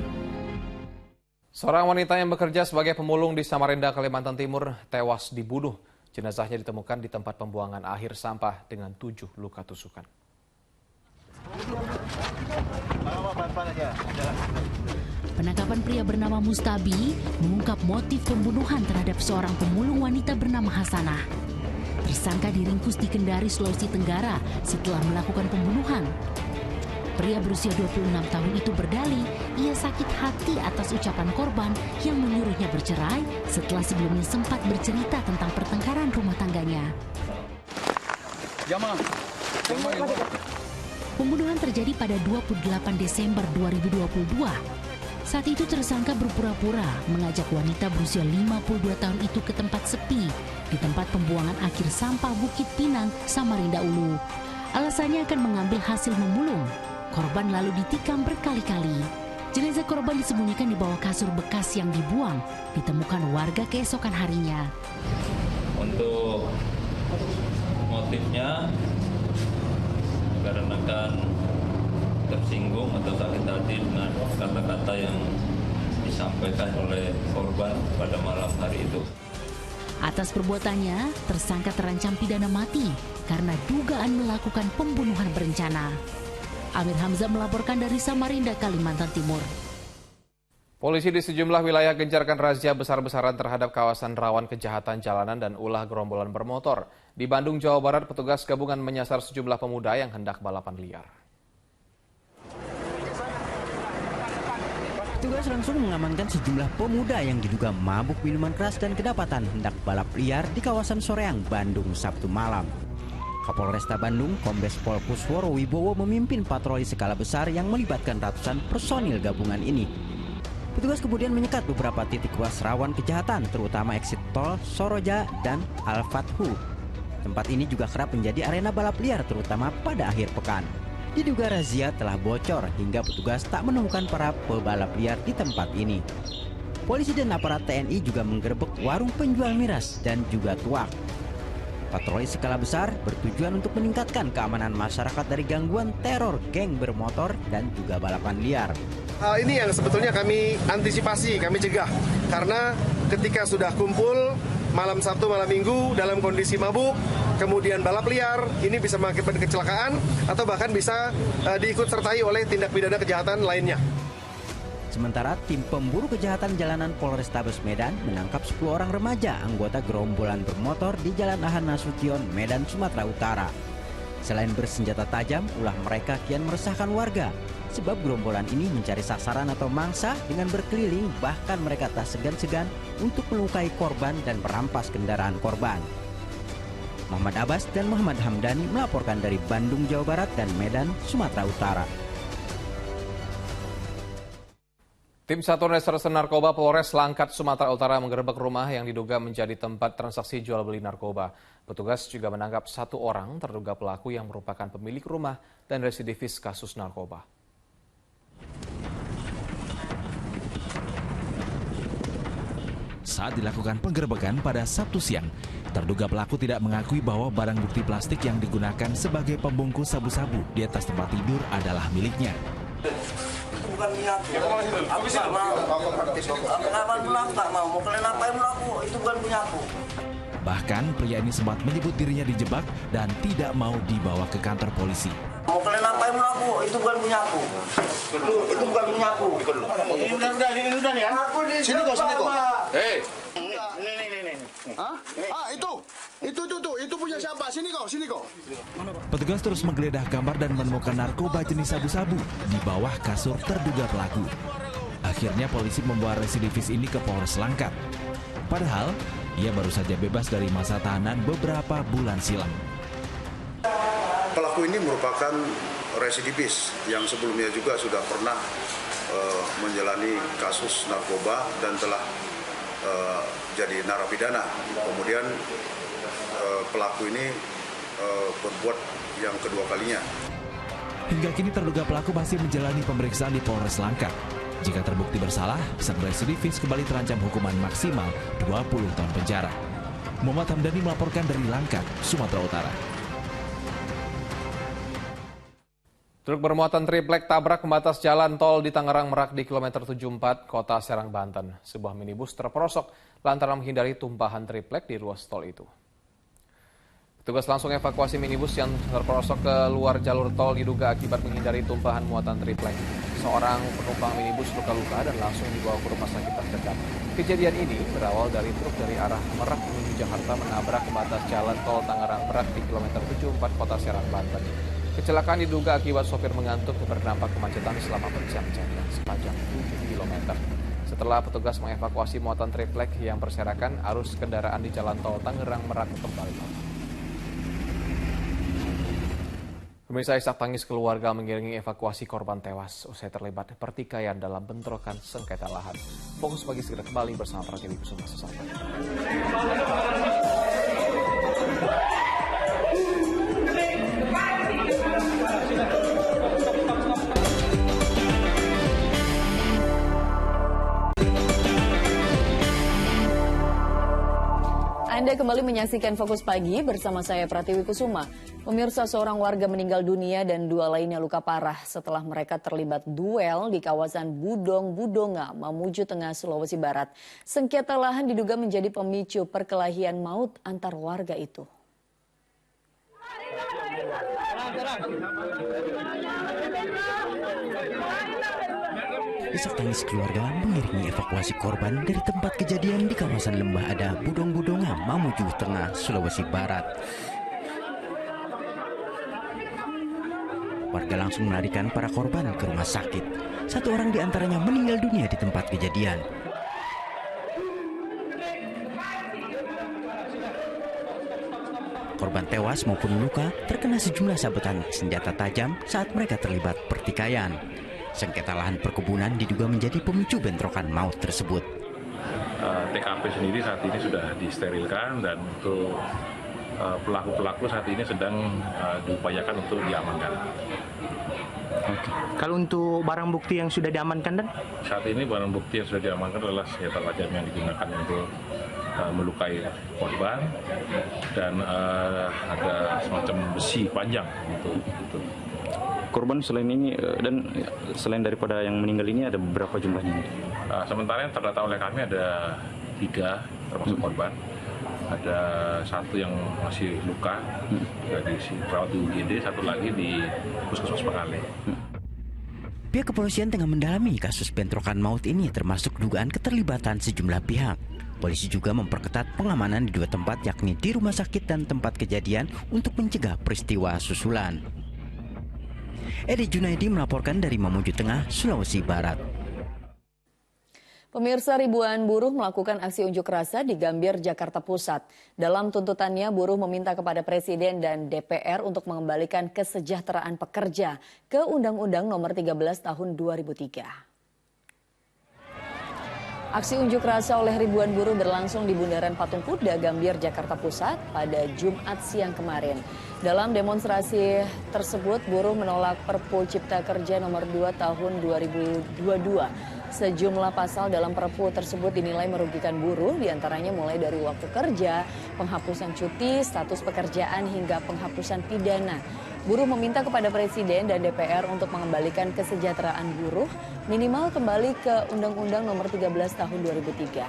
[SPEAKER 1] Seorang wanita yang bekerja sebagai pemulung di Samarinda, Kalimantan Timur tewas dibunuh. Jenazahnya ditemukan di tempat pembuangan akhir sampah dengan 7 luka tusukan.
[SPEAKER 8] Penangkapan pria bernama Mustabi mengungkap motif pembunuhan terhadap seorang pemulung wanita bernama Hasanah. Tersangka diringkus di Kendari, Sulawesi Tenggara setelah melakukan pembunuhan. Pria berusia 26 tahun itu berdalih ia sakit hati atas ucapan korban yang menyuruhnya bercerai setelah sebelumnya sempat bercerita tentang pertengkaran rumah tangganya. Pembunuhan terjadi pada 28 Desember 2022. Saat itu tersangka berpura-pura mengajak wanita berusia 52 tahun itu ke tempat sepi di tempat pembuangan akhir sampah Bukit Pinang, Samarinda Ulu. Alasannya akan mengambil hasil memulung. Korban lalu ditikam berkali-kali. Jenazah korban disembunyikan di bawah kasur bekas yang dibuang, ditemukan warga keesokan harinya.
[SPEAKER 15] Untuk motifnya dikarenakan tersinggung atau sakit hati dengan kata-kata yang disampaikan oleh korban pada malam hari itu.
[SPEAKER 8] Atas perbuatannya, tersangka terancam pidana mati karena dugaan melakukan pembunuhan berencana. Amir Hamzah melaporkan dari Samarinda, Kalimantan Timur.
[SPEAKER 1] Polisi di sejumlah wilayah gencarkan razia besar-besaran terhadap kawasan rawan kejahatan jalanan dan ulah gerombolan bermotor. Di Bandung, Jawa Barat, petugas gabungan menyasar sejumlah pemuda yang hendak balapan liar.
[SPEAKER 18] Petugas langsung mengamankan sejumlah pemuda yang diduga mabuk minuman keras dan kedapatan hendak balap liar di kawasan Soreang, Bandung, Sabtu malam. Kapolresta Bandung, Kombes Pol Pusworo Wibowo memimpin patroli skala besar yang melibatkan ratusan personil gabungan ini. Petugas kemudian menyekat beberapa titik ruas rawan kejahatan, terutama eksit tol Soroja dan Al-Fathu. Tempat ini juga kerap menjadi arena balap liar, terutama pada akhir pekan. Diduga razia telah bocor hingga petugas tak menemukan para pebalap liar di tempat ini. Polisi dan aparat TNI juga menggerebek warung penjual miras dan juga tuak. Patroli skala besar bertujuan untuk meningkatkan keamanan masyarakat dari gangguan teror geng bermotor dan juga balapan liar.
[SPEAKER 23] Hal ini yang sebetulnya kami antisipasi, kami cegah. Karena ketika sudah kumpul malam Sabtu, malam Minggu dalam kondisi mabuk, kemudian balap liar, ini bisa mengakibatkan kecelakaan atau bahkan bisa diikut sertai oleh tindak pidana kejahatan lainnya.
[SPEAKER 18] Sementara tim pemburu kejahatan jalanan Polrestabes Medan menangkap 10 orang remaja anggota gerombolan bermotor di Jalan Ahan Nasution, Medan, Sumatera Utara. Selain bersenjata tajam, ulah mereka kian meresahkan warga. Sebab gerombolan ini mencari sasaran atau mangsa dengan berkeliling, bahkan mereka tak segan-segan untuk melukai korban dan merampas kendaraan korban. Muhammad Abbas dan Muhammad Hamdani melaporkan dari Bandung, Jawa Barat dan Medan, Sumatera Utara.
[SPEAKER 1] Tim Satuan Reserse Narkoba Polres Langkat, Sumatera Utara menggerebek rumah yang diduga menjadi tempat transaksi jual beli narkoba. Petugas juga menangkap 1 orang terduga pelaku yang merupakan pemilik rumah dan residivis kasus narkoba.
[SPEAKER 17] Saat dilakukan penggerebekan pada Sabtu siang, terduga pelaku tidak mengakui bahwa barang bukti plastik yang digunakan sebagai pembungkus sabu-sabu di atas tempat tidur adalah miliknya.
[SPEAKER 19] Bukan punya aku tak mau. Kenapa aku tak mau? Mau kalian apain aku? Itu bukan punya aku.
[SPEAKER 17] Bahkan pria ini sempat menyebut dirinya dijebak dan tidak mau dibawa ke kantor polisi.
[SPEAKER 19] Mau kalian apain aku? Itu bukan punya aku. Itu bukan punya aku. Ini udah nih ya. Sini kok, sini kok.
[SPEAKER 23] Hei. Itu punya siapa? Sini kok.
[SPEAKER 17] Petugas terus menggeledah kamar dan menemukan narkoba jenis sabu-sabu di bawah kasur terduga pelaku. Akhirnya polisi membawa residivis ini ke Polres Langkat. Padahal ia baru saja bebas dari masa tahanan beberapa bulan silam.
[SPEAKER 20] Pelaku ini merupakan residivis yang sebelumnya juga sudah pernah menjalani kasus narkoba dan telah jadi narapidana. Kemudian pelaku ini berbuat yang kedua kalinya.
[SPEAKER 17] Hingga kini terduga pelaku masih menjalani pemeriksaan di Polres Langkat. Jika terbukti bersalah, sang residivis kembali terancam hukuman maksimal 20 tahun penjara. Muhammad Hamdani melaporkan dari Langkat, Sumatera Utara.
[SPEAKER 1] Truk bermuatan triplek tabrak pembatas jalan tol di Tangerang Merak di kilometer 74, Kota Serang, Banten. Sebuah minibus terperosok lantaran menghindari tumpahan triplek di ruas tol itu. Petugas langsung evakuasi minibus yang terperosok ke luar jalur tol diduga akibat menghindari tumpahan muatan triplek. Seorang penumpang minibus luka-luka dan langsung dibawa ke rumah sakit terdekat. Kejadian ini berawal dari truk dari arah Merak menuju Jakarta menabrak pembatas jalan tol Tangerang Merak di kilometer 74, Kota Serang, Banten. Kecelakaan diduga akibat sopir mengantuk berdampak kemacetan selama berjam-jam sepanjang 7 km. Setelah petugas mengevakuasi muatan triplek yang berserakan, arus kendaraan di jalan tol Tangerang Merak kembali normal. Pemirsa, isak tangis keluarga mengiringi evakuasi korban tewas usai terlibat pertikaian dalam bentrokan sengketa lahan. Fokus Pagi segera kembali bersama Pratiwi Kusuma sesaat lagi.
[SPEAKER 2] Anda Anda kembali menyaksikan Fokus Pagi bersama saya Pratiwi Kusuma. Pemirsa, seorang warga meninggal dunia dan 2 lainnya luka parah setelah mereka terlibat duel di kawasan Budong-Budonga, Mamuju Tengah, Sulawesi Barat. Sengketa lahan diduga menjadi pemicu perkelahian maut antar warga itu.
[SPEAKER 18] Isak tangis keluarga mengiringi evakuasi korban dari tempat kejadian di kawasan Lembah Ada, Budong-Budonga, Mamuju Tengah, Sulawesi Barat. Warga langsung melarikan para korban ke rumah sakit. 1 orang di antaranya meninggal dunia di tempat kejadian. Korban tewas maupun luka terkena sejumlah sabetan senjata tajam saat mereka terlibat pertikaian. Sengketa lahan perkebunan diduga menjadi pemicu bentrokan maut tersebut.
[SPEAKER 3] TKP sendiri saat ini sudah disterilkan dan untuk pelaku-pelaku saat ini sedang diupayakan untuk diamankan.
[SPEAKER 21] Oke. Kalau untuk barang bukti yang sudah diamankan, dan
[SPEAKER 3] saat ini barang bukti yang sudah diamankan adalah senjata tajam yang digunakan untuk melukai korban dan ada semacam besi panjang untuk itu.
[SPEAKER 14] Korban selain ini dan selain daripada yang meninggal ini ada berapa jumlahnya?
[SPEAKER 3] Sementara yang terdata oleh kami ada 3 termasuk korban. Ada 1 yang masih luka di perawat di UGD, 1 lagi di Puskesmas Pengale.
[SPEAKER 18] Pihak kepolisian tengah mendalami kasus bentrokan maut ini termasuk dugaan keterlibatan sejumlah pihak. Polisi juga memperketat pengamanan di 2 tempat yakni di rumah sakit dan tempat kejadian untuk mencegah peristiwa susulan. Edi Junaidi melaporkan dari Mamuju Tengah, Sulawesi Barat.
[SPEAKER 2] Pemirsa, ribuan buruh melakukan aksi unjuk rasa di Gambir, Jakarta Pusat. Dalam tuntutannya, buruh meminta kepada Presiden dan DPR untuk mengembalikan kesejahteraan pekerja ke Undang-Undang Nomor 13 Tahun 2003. Aksi unjuk rasa oleh ribuan buruh berlangsung di Bundaran Patung Kuda, Gambir, Jakarta Pusat pada Jumat siang kemarin. Dalam demonstrasi tersebut, buruh menolak Perpu Cipta Kerja Nomor 2 Tahun 2022. Sejumlah pasal dalam Perpu tersebut dinilai merugikan buruh, diantaranya mulai dari waktu kerja, penghapusan cuti, status pekerjaan, hingga penghapusan pidana. Buruh meminta kepada Presiden dan DPR untuk mengembalikan kesejahteraan buruh, minimal kembali ke Undang-Undang Nomor 13 Tahun 2003.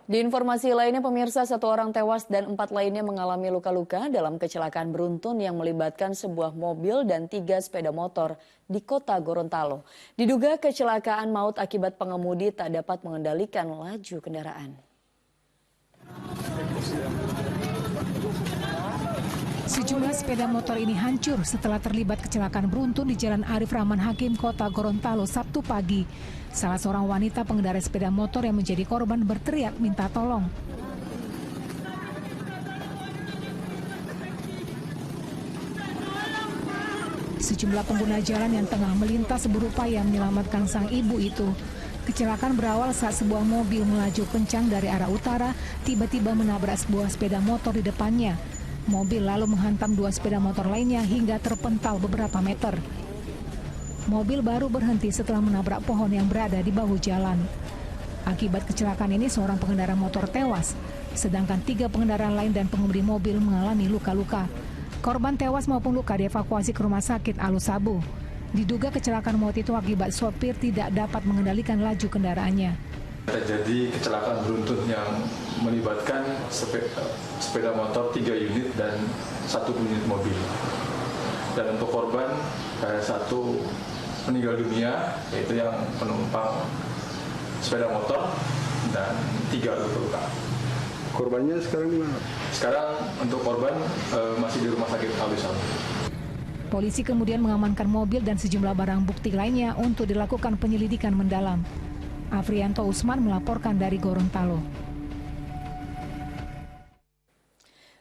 [SPEAKER 2] Di informasi lainnya, pemirsa, 1 orang tewas dan 4 lainnya mengalami luka-luka dalam kecelakaan beruntun yang melibatkan sebuah mobil dan 3 sepeda motor di kota Gorontalo. Diduga kecelakaan maut akibat pengemudi tak dapat mengendalikan laju kendaraan.
[SPEAKER 12] Sejumlah sepeda motor ini hancur setelah terlibat kecelakaan beruntun di Jalan Arif Rahman Hakim, Kota Gorontalo, Sabtu pagi. Salah seorang wanita pengendara sepeda motor yang menjadi korban berteriak minta tolong. Sejumlah pengguna jalan yang tengah melintas berupaya menyelamatkan sang ibu itu. Kecelakaan berawal saat sebuah mobil melaju kencang dari arah utara, tiba-tiba menabrak sebuah sepeda motor di depannya. Mobil lalu menghantam 2 sepeda motor lainnya hingga terpental beberapa meter. Mobil baru berhenti setelah menabrak pohon yang berada di bahu jalan. Akibat kecelakaan ini, seorang pengendara motor tewas, sedangkan 3 pengendara lain dan pengemudi mobil mengalami luka-luka. Korban tewas maupun luka dievakuasi ke rumah sakit Alus Sabu. Diduga kecelakaan maut itu akibat sopir tidak dapat mengendalikan laju kendaraannya.
[SPEAKER 22] Terjadi kecelakaan beruntun yang melibatkan sepeda motor 3 unit dan 1 unit mobil. Dan untuk korban, 1 meninggal dunia, yaitu yang penumpang sepeda motor, dan 3 luka-luka.
[SPEAKER 16] Korbannya sekarang di mana?
[SPEAKER 22] Sekarang untuk korban masih di rumah sakit Alus Sabu.
[SPEAKER 12] Polisi kemudian mengamankan mobil dan sejumlah barang bukti lainnya untuk dilakukan penyelidikan mendalam. Afrianto Usman melaporkan dari Gorontalo.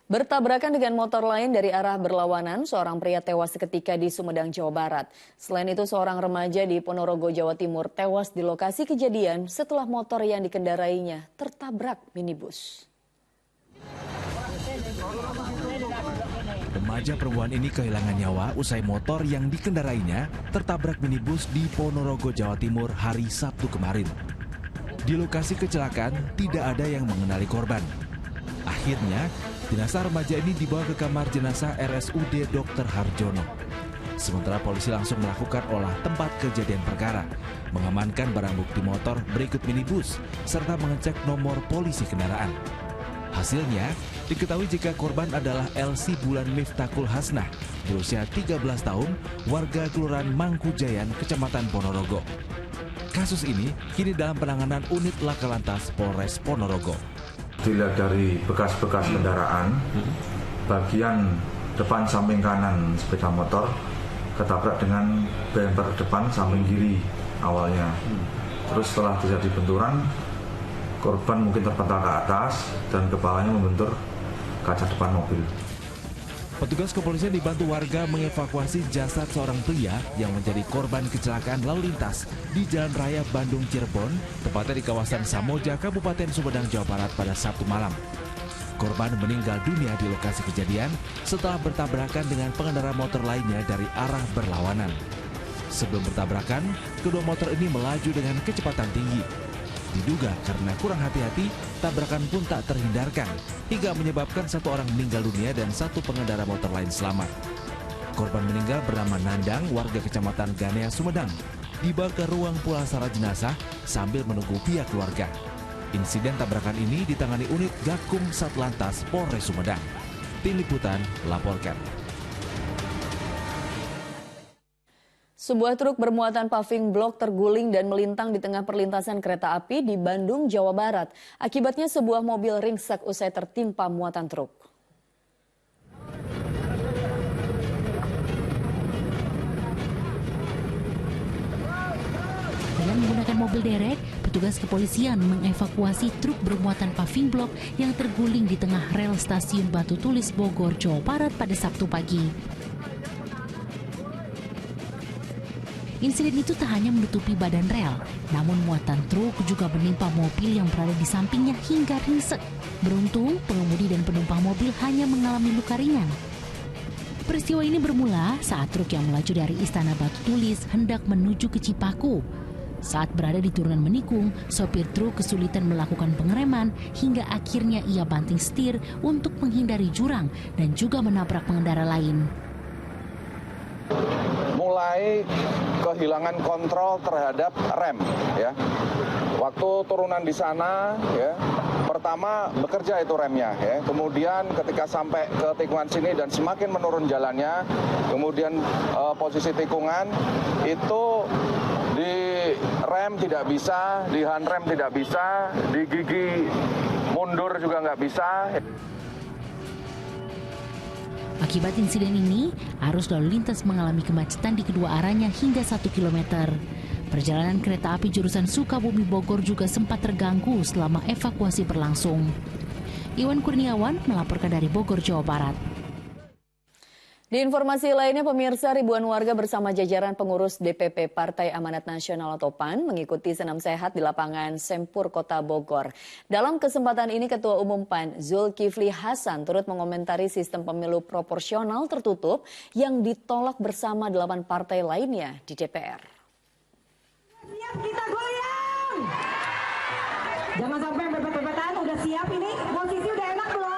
[SPEAKER 2] Bertabrakan dengan motor lain dari arah berlawanan, seorang pria tewas seketika di Sumedang, Jawa Barat. Selain itu, seorang remaja di Ponorogo, Jawa Timur tewas di lokasi kejadian setelah motor yang dikendarainya tertabrak minibus.
[SPEAKER 17] Remaja perempuan ini kehilangan nyawa usai motor yang dikendarainya tertabrak minibus di Ponorogo, Jawa Timur hari Sabtu kemarin. Di lokasi kecelakaan tidak ada yang mengenali korban. Akhirnya, jenazah remaja ini dibawa ke kamar jenazah RSUD Dr. Harjono. Sementara polisi langsung melakukan olah tempat kejadian perkara, mengamankan barang bukti motor berikut minibus, serta mengecek nomor polisi kendaraan. Hasilnya, diketahui jika korban adalah LC Bulan Miftakul Hasnah, berusia 13 tahun, warga Kelurahan Mangkujayan, Kecamatan Ponorogo. Kasus ini kini dalam penanganan unit Laka Lantas Polres Ponorogo.
[SPEAKER 4] Dilihat dari bekas-bekas kendaraan, bagian depan samping kanan sepeda motor ketabrak dengan bumper depan samping kiri awalnya. Terus setelah terjadi benturan, korban mungkin terpental ke atas dan ke bawahnya membentur kaca depan mobil.
[SPEAKER 17] Petugas kepolisian dibantu warga mengevakuasi jasad seorang pria yang menjadi korban kecelakaan lalu lintas di Jalan Raya Bandung Cirebon, tepatnya di kawasan Samoja, Kabupaten Sumedang, Jawa Barat pada Sabtu malam. Korban meninggal dunia di lokasi kejadian setelah bertabrakan dengan pengendara motor lainnya dari arah berlawanan. Sebelum bertabrakan, kedua motor ini melaju dengan kecepatan tinggi. Diduga karena kurang hati-hati, tabrakan pun tak terhindarkan, hingga menyebabkan satu orang meninggal dunia dan satu pengendara motor lain selamat. Korban meninggal bernama Nandang, warga Kecamatan Ganea, Sumedang, dibawa ke ruang pulasara jenazah sambil menunggu pihak keluarga. Insiden tabrakan ini ditangani unit Gakum Satlantas Polres Sumedang. Tim Liputan laporkan.
[SPEAKER 2] Sebuah truk bermuatan paving blok terguling dan melintang di tengah perlintasan kereta api di Bandung, Jawa Barat. Akibatnya sebuah mobil ringsek usai tertimpa muatan truk.
[SPEAKER 8] Dengan menggunakan mobil derek, petugas kepolisian mengevakuasi truk bermuatan paving blok yang terguling di tengah rel stasiun Batu Tulis, Bogor, Jawa Barat pada Sabtu pagi. Insiden itu tak hanya menutupi badan rel, namun muatan truk juga menimpa mobil yang berada di sampingnya hingga ringsek. Beruntung, pengemudi dan penumpang mobil hanya mengalami luka ringan. Peristiwa ini bermula saat truk yang melaju dari Istana Batu Tulis hendak menuju ke Cipaku. Saat berada di turunan menikung, sopir truk kesulitan melakukan pengereman hingga akhirnya ia banting setir untuk menghindari jurang dan juga menabrak pengendara lain.
[SPEAKER 5] Mulai kehilangan kontrol terhadap rem, ya. Waktu turunan di sana, ya, pertama bekerja itu remnya, ya. Kemudian ketika sampai ke tikungan sini dan semakin menurun jalannya, kemudian posisi tikungan itu di rem tidak bisa, di handrem tidak bisa, di gigi mundur juga nggak bisa.
[SPEAKER 8] Akibat insiden ini, arus lalu lintas mengalami kemacetan di kedua arahnya hingga 1 km. Perjalanan kereta api jurusan Sukabumi Bogor juga sempat terganggu selama evakuasi berlangsung. Iwan Kurniawan melaporkan dari Bogor, Jawa Barat.
[SPEAKER 2] Di informasi lainnya, pemirsa, ribuan warga bersama jajaran pengurus DPP Partai Amanat Nasional atau PAN mengikuti senam sehat di lapangan Sempur, Kota Bogor. Dalam kesempatan ini, Ketua Umum PAN Zulkifli Hasan turut mengomentari sistem pemilu proporsional tertutup yang ditolak bersama 8 partai lainnya di DPR.
[SPEAKER 11] Siap kita goyang! Jangan sampai bebet-bebetan, udah siap ini? Posisi udah enak belum?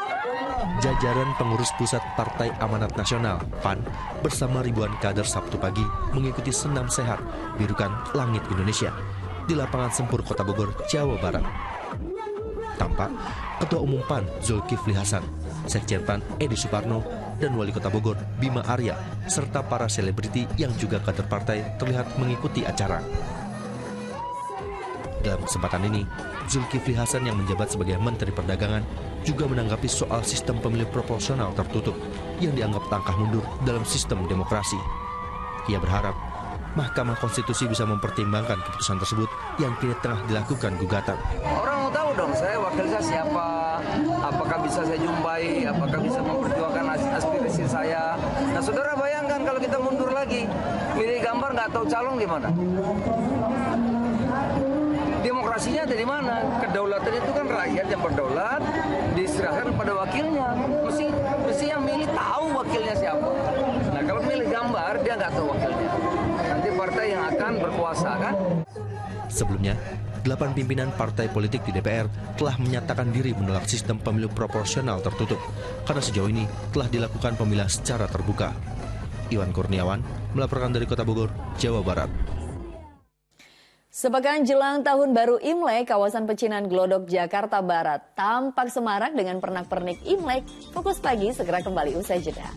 [SPEAKER 24] Jajaran pengurus pusat Partai Amanat Nasional (PAN) bersama ribuan kader Sabtu pagi mengikuti senam sehat Birukan Langit Indonesia di lapangan Sempur, Kota Bogor, Jawa Barat. Tampak Ketua Umum PAN Zulkifli Hasan, Sekjen PAN Edi Suparno, dan Wali Kota Bogor Bima Arya serta para selebriti yang juga kader partai terlihat mengikuti acara. Dalam kesempatan ini, Zulkifli Hasan yang menjabat sebagai Menteri Perdagangan juga menanggapi soal sistem pemilu proporsional tertutup yang dianggap langkah mundur dalam sistem demokrasi. Ia berharap Mahkamah Konstitusi bisa mempertimbangkan keputusan tersebut yang kini tengah dilakukan gugatan.
[SPEAKER 25] Orang mau tahu dong, wakil saya siapa, apakah bisa saya jumpai, apakah bisa memperjuangkan aspirasi saya. Nah, saudara bayangkan kalau kita mundur lagi, milih gambar nggak tahu calon gimana? Demokrasinya ada di mana? Kedaulatan itu kan rakyat yang berdaulat, diserahkan kepada wakilnya. Mesti yang milih tahu wakilnya siapa. Nah kalau milih gambar, dia nggak tahu wakilnya. Nanti partai yang akan berkuasa kan?
[SPEAKER 24] Sebelumnya, 8 pimpinan partai politik di DPR telah menyatakan diri menolak sistem pemilu proporsional tertutup karena sejauh ini telah dilakukan pemilihan secara terbuka. Iwan Kurniawan melaporkan dari Kota Bogor, Jawa Barat.
[SPEAKER 2] Sepekan jelang Tahun Baru Imlek, kawasan Pecinan Glodok, Jakarta Barat tampak semarak dengan pernak-pernik Imlek. Fokus Pagi segera kembali usai jeda.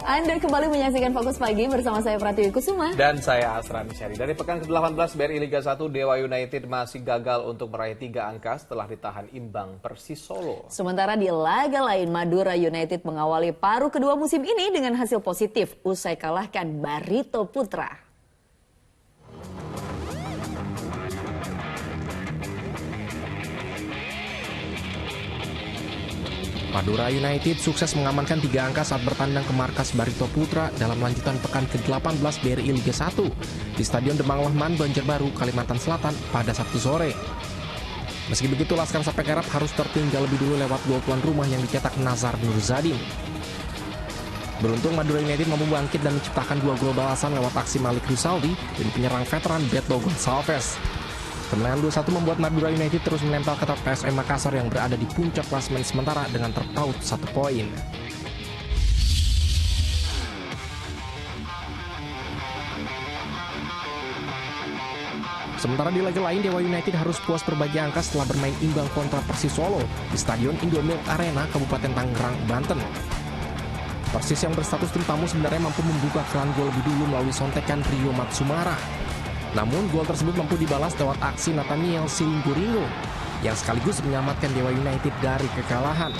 [SPEAKER 2] Anda kembali menyaksikan Fokus Pagi bersama saya Pratiwi Kusuma.
[SPEAKER 1] Dan saya Asrani Syari. Dari pekan ke-18 BRI Liga 1, Dewa United masih gagal untuk meraih 3 angka setelah ditahan imbang Persis Solo.
[SPEAKER 2] Sementara di laga lain, Madura United mengawali paruh kedua musim ini dengan hasil positif usai kalahkan Barito Putra.
[SPEAKER 6] Madura United sukses mengamankan 3 angka saat bertandang ke markas Barito Putra dalam lanjutan pekan ke-18 BRI Liga 1 di Stadion Demang Lehman, Banjarbaru, Kalimantan Selatan pada Sabtu sore. Meski begitu, Laskar Sape Kerap harus tertinggal lebih dulu lewat gol tuan rumah yang dicetak Nazar Nurzadin. Beruntung Madura United mampu bangkit dan menciptakan 2 gol balasan lewat aksi Malik Rizaldi dan penyerang veteran Beto Gonçalves. Kemenangan 2-1 membuat Madura United terus menempel ketat PSM Makassar yang berada di puncak klasemen sementara dengan terpaut 1 poin. Sementara di laga lain, Dewa United harus puas berbagi angka setelah bermain imbang kontra Persis Solo di Stadion Indomilk Arena, Kabupaten Tangerang, Banten. Persis yang berstatus tim tamu sebenarnya mampu membuka keran gol lebih dulu melalui sontekan Rio Matsumara. Namun gol tersebut mampu dibalas lewat aksi Nathaniel Silinggo yang sekaligus menyelamatkan Dewa United dari kekalahan.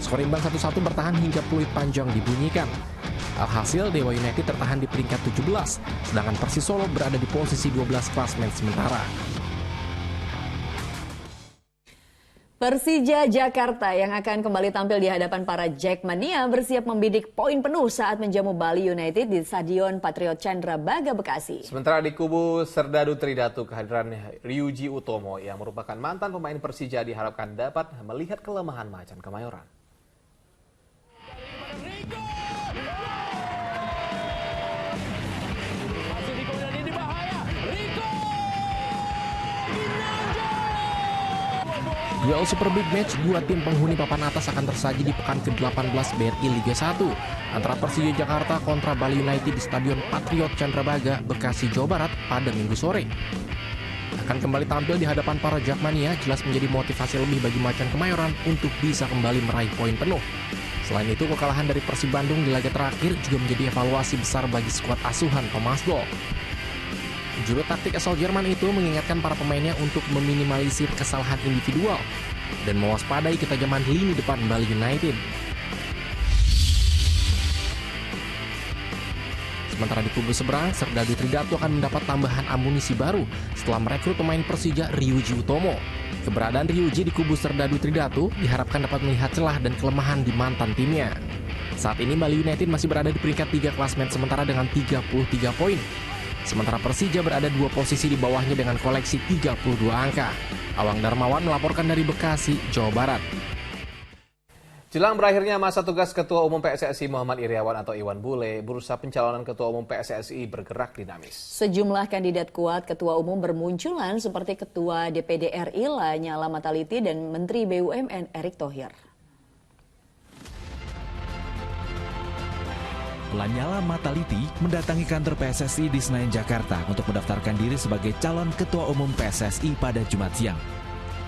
[SPEAKER 6] Skor imbang 1-1 bertahan hingga peluit panjang dibunyikan. Alhasil Dewa United tertahan di peringkat 17, sedangkan Persis Solo berada di posisi 12 klasemen sementara.
[SPEAKER 2] Persija Jakarta yang akan kembali tampil di hadapan para Jackmania bersiap membidik poin penuh saat menjamu Bali United di Stadion Patriot Candrabaga, Bekasi.
[SPEAKER 1] Sementara di kubu Serdadu Tridatu, kehadiran Ryuji Utomo yang merupakan mantan pemain Persija diharapkan dapat melihat kelemahan Macan Kemayoran.
[SPEAKER 6] Duel Super Big Match 2 tim penghuni papan atas akan tersaji di pekan ke-18 BRI Liga 1 antara Persija Jakarta kontra Bali United di Stadion Patriot Candrabaga, Bekasi, Jawa Barat pada Minggu sore. Akan kembali tampil di hadapan para Jackmania jelas menjadi motivasi lebih bagi Macan Kemayoran untuk bisa kembali meraih poin penuh. Selain itu, kekalahan dari Persib Bandung di laga terakhir juga menjadi evaluasi besar bagi skuad asuhan Thomas Doll. Juru taktik asal Jerman itu mengingatkan para pemainnya untuk meminimalisir kesalahan individual dan mewaspadai ketajaman lini depan Bali United. Sementara di kubu seberang, Serdadu Tridatu akan mendapat tambahan amunisi baru setelah merekrut pemain Persija Ryuji Utomo. Keberadaan Ryuji di kubu Serdadu Tridatu diharapkan dapat melihat celah dan kelemahan di mantan timnya. Saat ini Bali United masih berada di peringkat 3 klasemen sementara dengan 33 poin. Sementara Persija berada 2 posisi di bawahnya dengan koleksi 32 angka. Awang Darmawan melaporkan dari Bekasi, Jawa Barat.
[SPEAKER 1] Jelang berakhirnya masa tugas Ketua Umum PSSI Muhammad Iriawan atau Iwan Bule, bursa pencalonan Ketua Umum PSSI bergerak dinamis.
[SPEAKER 2] Sejumlah kandidat kuat Ketua Umum bermunculan seperti Ketua DPD RI Lanyala Mataliti dan Menteri BUMN Erick Thohir.
[SPEAKER 17] Lanyala Mataliti mendatangi kantor PSSI di Senayan, Jakarta untuk mendaftarkan diri sebagai calon Ketua Umum PSSI pada Jumat siang.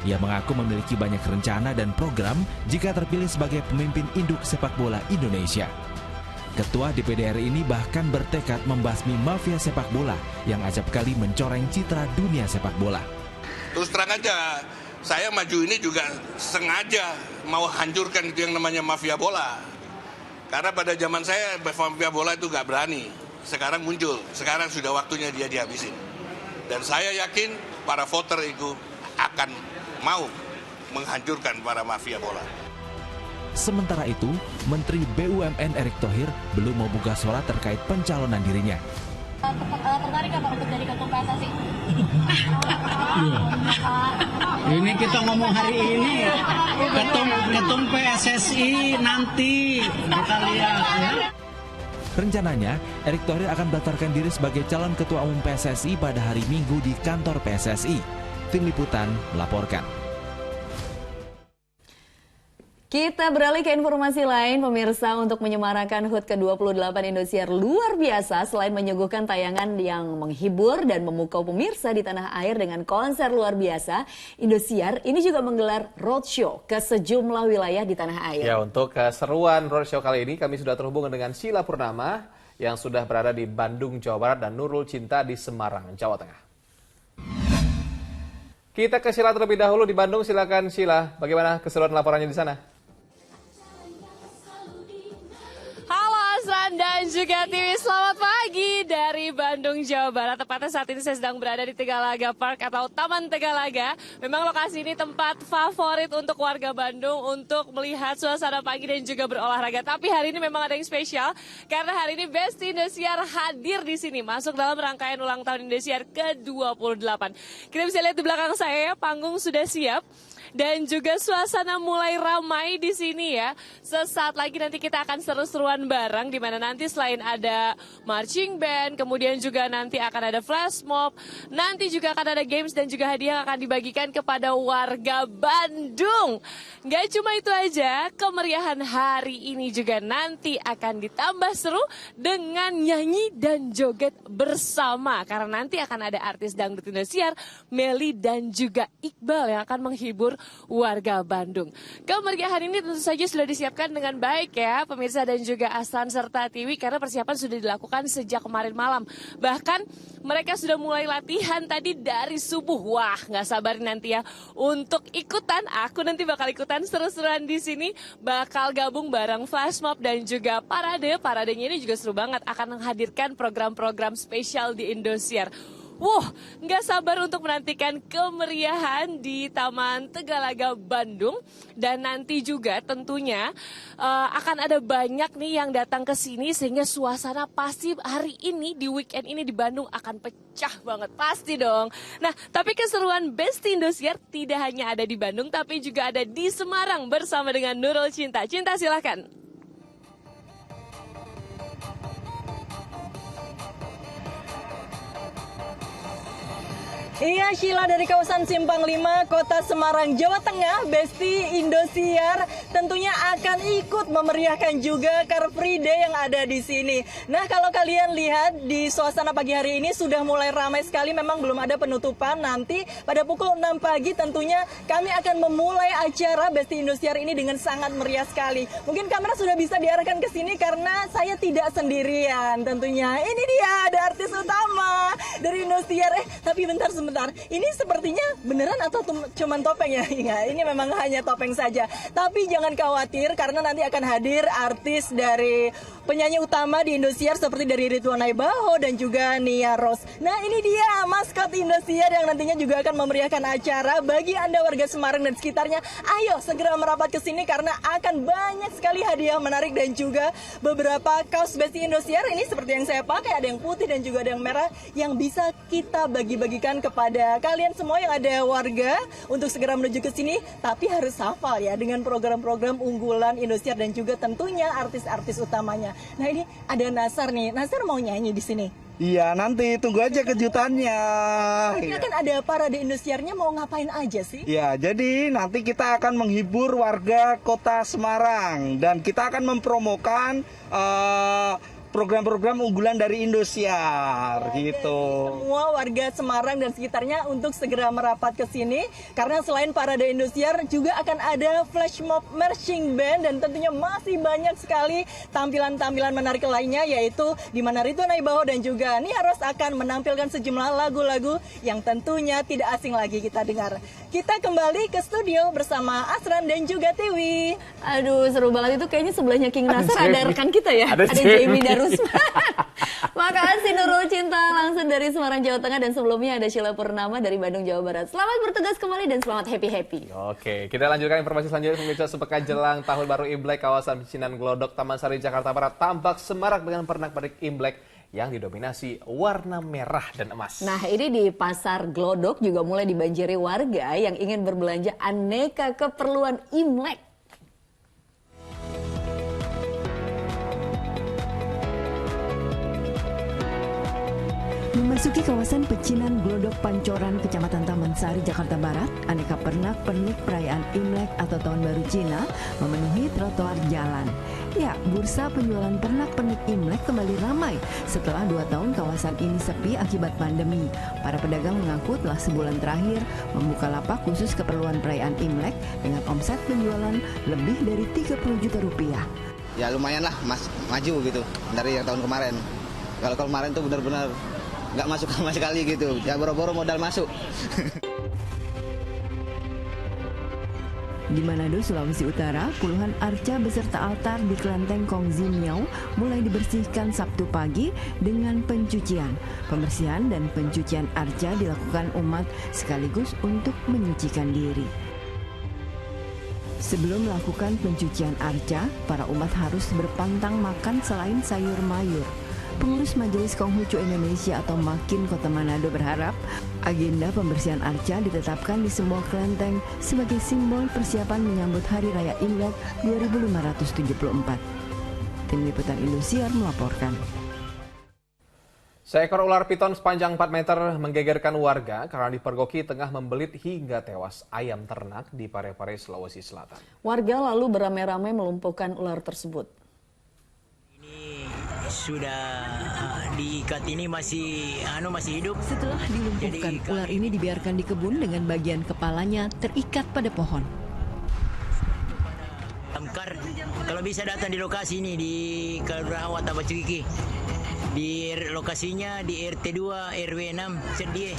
[SPEAKER 17] Ia mengaku memiliki banyak rencana dan program jika terpilih sebagai pemimpin induk sepak bola Indonesia. Ketua DPD RI ini bahkan bertekad membasmi mafia sepak bola yang acap kali mencoreng citra dunia sepak bola.
[SPEAKER 7] Terus terang aja, saya maju ini juga sengaja mau hancurkan itu yang namanya mafia bola. Karena pada zaman saya mafia bola itu gak berani. Sekarang muncul, sekarang sudah waktunya dia dihabisin. Dan saya yakin para voter itu akan mau menghancurkan para mafia bola.
[SPEAKER 17] Sementara itu, Menteri BUMN Erick Thohir belum membuka suara terkait pencalonan dirinya.
[SPEAKER 9] Tertarik apa untuk jadi ketum PSSI?
[SPEAKER 10] Ini kita ngomong hari ini, ketum PSSI nanti kita lihat ya.
[SPEAKER 17] Rencananya, Erick Thohir akan mendaftarkan diri sebagai calon ketua umum PSSI pada hari Minggu di kantor PSSI. Tim Liputan melaporkan.
[SPEAKER 2] Kita beralih ke informasi lain, pemirsa, untuk menyemarakan HUT ke-28 Indosiar luar biasa. Selain menyuguhkan tayangan yang menghibur dan memukau pemirsa di tanah air dengan konser luar biasa, Indosiar ini juga menggelar roadshow ke sejumlah wilayah di tanah air.
[SPEAKER 1] Ya, untuk keseruan roadshow kali ini kami sudah terhubung dengan Sheila Purnama yang sudah berada di Bandung, Jawa Barat, dan Nurul Cinta di Semarang, Jawa Tengah. Kita ke Sheila terlebih dahulu di Bandung. Silakan Sheila, bagaimana keseruan laporannya di sana?
[SPEAKER 13] Dan juga Tiwi, selamat pagi dari Bandung, Jawa Barat. Tepatnya saat ini saya sedang berada di Tegalaga Park atau Taman Tegalaga. Memang lokasi ini tempat favorit untuk warga Bandung untuk melihat suasana pagi dan juga berolahraga. Tapi hari ini memang ada yang spesial karena hari ini Besti Indosiar hadir di sini, masuk dalam rangkaian ulang tahun Indosiar ke-28. Kita bisa lihat di belakang saya, panggung sudah siap. Dan juga suasana mulai ramai di sini ya. Sesaat lagi nanti kita akan seru-seruan bareng, di mana nanti selain ada marching band, kemudian juga nanti akan ada flash mob, nanti juga akan ada games dan juga hadiah yang akan dibagikan kepada warga Bandung. Gak cuma itu aja, kemeriahan hari ini juga nanti akan ditambah seru dengan nyanyi dan joget bersama. Karena nanti akan ada artis dangdut Indosiar, Meli dan juga Iqbal yang akan menghibur warga Bandung. Kemeriahan ini tentu saja sudah disiapkan dengan baik ya pemirsa dan juga Aslan serta Tiwi, karena persiapan sudah dilakukan sejak kemarin malam. Bahkan mereka sudah mulai latihan tadi dari subuh. Wah, nggak sabar nanti ya untuk ikutan. Aku nanti bakal ikutan seru-seruan di sini, bakal gabung bareng flash mob dan juga parade. Paradenya ini juga seru banget, akan menghadirkan program-program spesial di Indosiar. Nggak sabar untuk menantikan kemeriahan di Taman Tegalaga Bandung. Dan nanti juga tentunya akan ada banyak nih yang datang ke sini, sehingga suasana pasti hari ini di weekend ini di Bandung akan pecah banget, pasti dong. Nah, tapi keseruan Besti Indosiar tidak hanya ada di Bandung, tapi juga ada di Semarang bersama dengan Nurul Cinta. Cinta, silahkan.
[SPEAKER 15] Iya, Sheila, dari kawasan Simpang 5, Kota Semarang, Jawa Tengah, Besti Indosiar tentunya akan ikut memeriahkan juga Car Free Day yang ada di sini. Nah, kalau kalian lihat di suasana pagi hari ini sudah mulai ramai sekali, memang belum ada penutupan. Nanti pada pukul 6 pagi tentunya kami akan memulai acara Besti Indosiar ini dengan sangat meriah sekali. Mungkin kamera sudah bisa diarahkan ke sini karena saya tidak sendirian tentunya. Ini dia, ada artis utama dari Indosiar. Tapi bentar, ini sepertinya beneran atau cuman topeng ya? Enggak, ini memang hanya topeng saja. Tapi jangan khawatir karena nanti akan hadir artis dari penyanyi utama di Indosiar seperti dari Ridwan Aibaho dan juga Nia Ros. Nah, ini dia maskot Indosiar yang nantinya juga akan memeriahkan acara. Bagi Anda warga Semarang dan sekitarnya, ayo segera merapat ke sini karena akan banyak sekali hadiah menarik dan juga beberapa kaos Besti Indosiar ini seperti yang saya pakai, ada yang putih dan juga ada yang merah yang bisa kita bagi-bagikan kepada kalian semua yang ada warga untuk segera menuju ke sini, tapi harus hafal ya dengan program-program unggulan Indosiar dan juga tentunya artis-artis utamanya. Nah, ini ada Nasar nih. Nasar mau nyanyi di sini.
[SPEAKER 19] Iya, nanti tunggu aja kejutannya.
[SPEAKER 15] Kita kan ada parade Indosiarnya, mau ngapain aja sih?
[SPEAKER 19] Ya, jadi nanti kita akan menghibur warga Kota Semarang dan kita akan mempromokan program-program unggulan dari Indosiar gitu.
[SPEAKER 15] Semua warga Semarang dan sekitarnya untuk segera merapat ke sini karena selain parade Indosiar juga akan ada flash mob marching band dan tentunya masih banyak sekali tampilan-tampilan menarik lainnya, yaitu di mana Ridwan Aibaho dan juga Nia Ros akan menampilkan sejumlah lagu-lagu yang tentunya tidak asing lagi kita dengar. Kita kembali ke studio bersama Asran dan juga Tiwi.
[SPEAKER 2] Aduh, seru banget itu, kayaknya sebelahnya King Nasar ada rekan kita ya. Ada Jamie Darusman. Makasih Nurul Cinta langsung langsung dari Semarang, Jawa Tengah, dan sebelumnya ada Sheila Purnama dari Bandung, Jawa Barat. Selamat bertugas kembali dan selamat happy-happy.
[SPEAKER 1] Oke, kita lanjutkan informasi selanjutnya. Pemirsa, sepekan jelang Tahun Baru Imlek, kawasan pecinan Glodok, Taman Sari, Jakarta Barat tampak semarak dengan pernak-pernik Imlek yang didominasi warna merah dan emas.
[SPEAKER 2] Nah, ini di Pasar Glodok juga mulai dibanjiri warga yang ingin berbelanja aneka keperluan Imlek.
[SPEAKER 3] Memasuki kawasan pecinan Glodok Pancoran, Kecamatan Taman Sari, Jakarta Barat, aneka pernak-pernik perayaan Imlek atau Tahun Baru Cina memenuhi trotoar jalan. Ya, bursa penjualan pernak-pernik Imlek kembali ramai setelah 2 tahun kawasan ini sepi akibat pandemi. Para pedagang mengaku telah sebulan terakhir membuka lapak khusus keperluan perayaan Imlek dengan omset penjualan lebih dari 30 juta rupiah.
[SPEAKER 14] Ya lumayan lah, maju gitu dari yang tahun kemarin. Kalau kemarin tuh benar-benar nggak masuk sama sekali gitu, ya boro-boro modal masuk.
[SPEAKER 3] Di Manado, Sulawesi Utara, puluhan arca beserta altar di kelenteng Kongzi Miao mulai dibersihkan Sabtu pagi dengan pencucian. Pembersihan dan pencucian arca dilakukan umat sekaligus untuk menyucikan diri. Sebelum melakukan pencucian arca, para umat harus berpantang makan selain sayur mayur. Pengurus Majelis Konghucu Indonesia atau Makin Kota Manado berharap agenda pembersihan arca ditetapkan di semua kelenteng sebagai simbol persiapan menyambut Hari Raya Imlek 2574. Tim Liputan Indosiar melaporkan.
[SPEAKER 1] Seekor ular piton sepanjang 4 meter menggegerkan warga karena dipergoki tengah membelit hingga tewas ayam ternak di Parepare, Sulawesi Selatan.
[SPEAKER 2] Warga lalu beramai-ramai melumpuhkan ular tersebut.
[SPEAKER 20] Sudah diikat ini masih hidup.
[SPEAKER 3] Setelah dilumpuhkan, ular ini dibiarkan di kebun dengan bagian kepalanya terikat pada pohon.
[SPEAKER 20] Damkar, kalau bisa datang di lokasi ini di Kelurahan Watabacuiki. Di lokasinya di RT 2 RW 6 Serdie.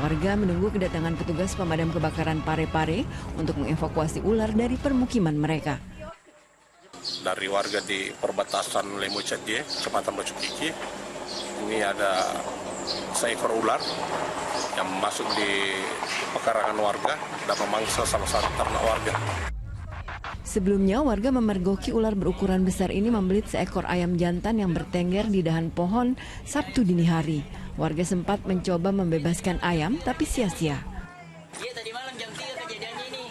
[SPEAKER 3] Warga menunggu kedatangan petugas pemadam kebakaran Parepare untuk mengevakuasi ular dari permukiman mereka.
[SPEAKER 21] Dari warga di perbatasan Lemocedie, Kecamatan Bacukiki, ini ada seekor ular yang masuk di pekarangan warga dan memangsa salah satu ternak warga.
[SPEAKER 3] Sebelumnya, warga memergoki ular berukuran besar ini membelit seekor ayam jantan yang bertengger di dahan pohon Sabtu dini hari. Warga sempat mencoba membebaskan ayam, tapi sia-sia.
[SPEAKER 20] Iya, tadi malam jam 3 kejadiannya ini.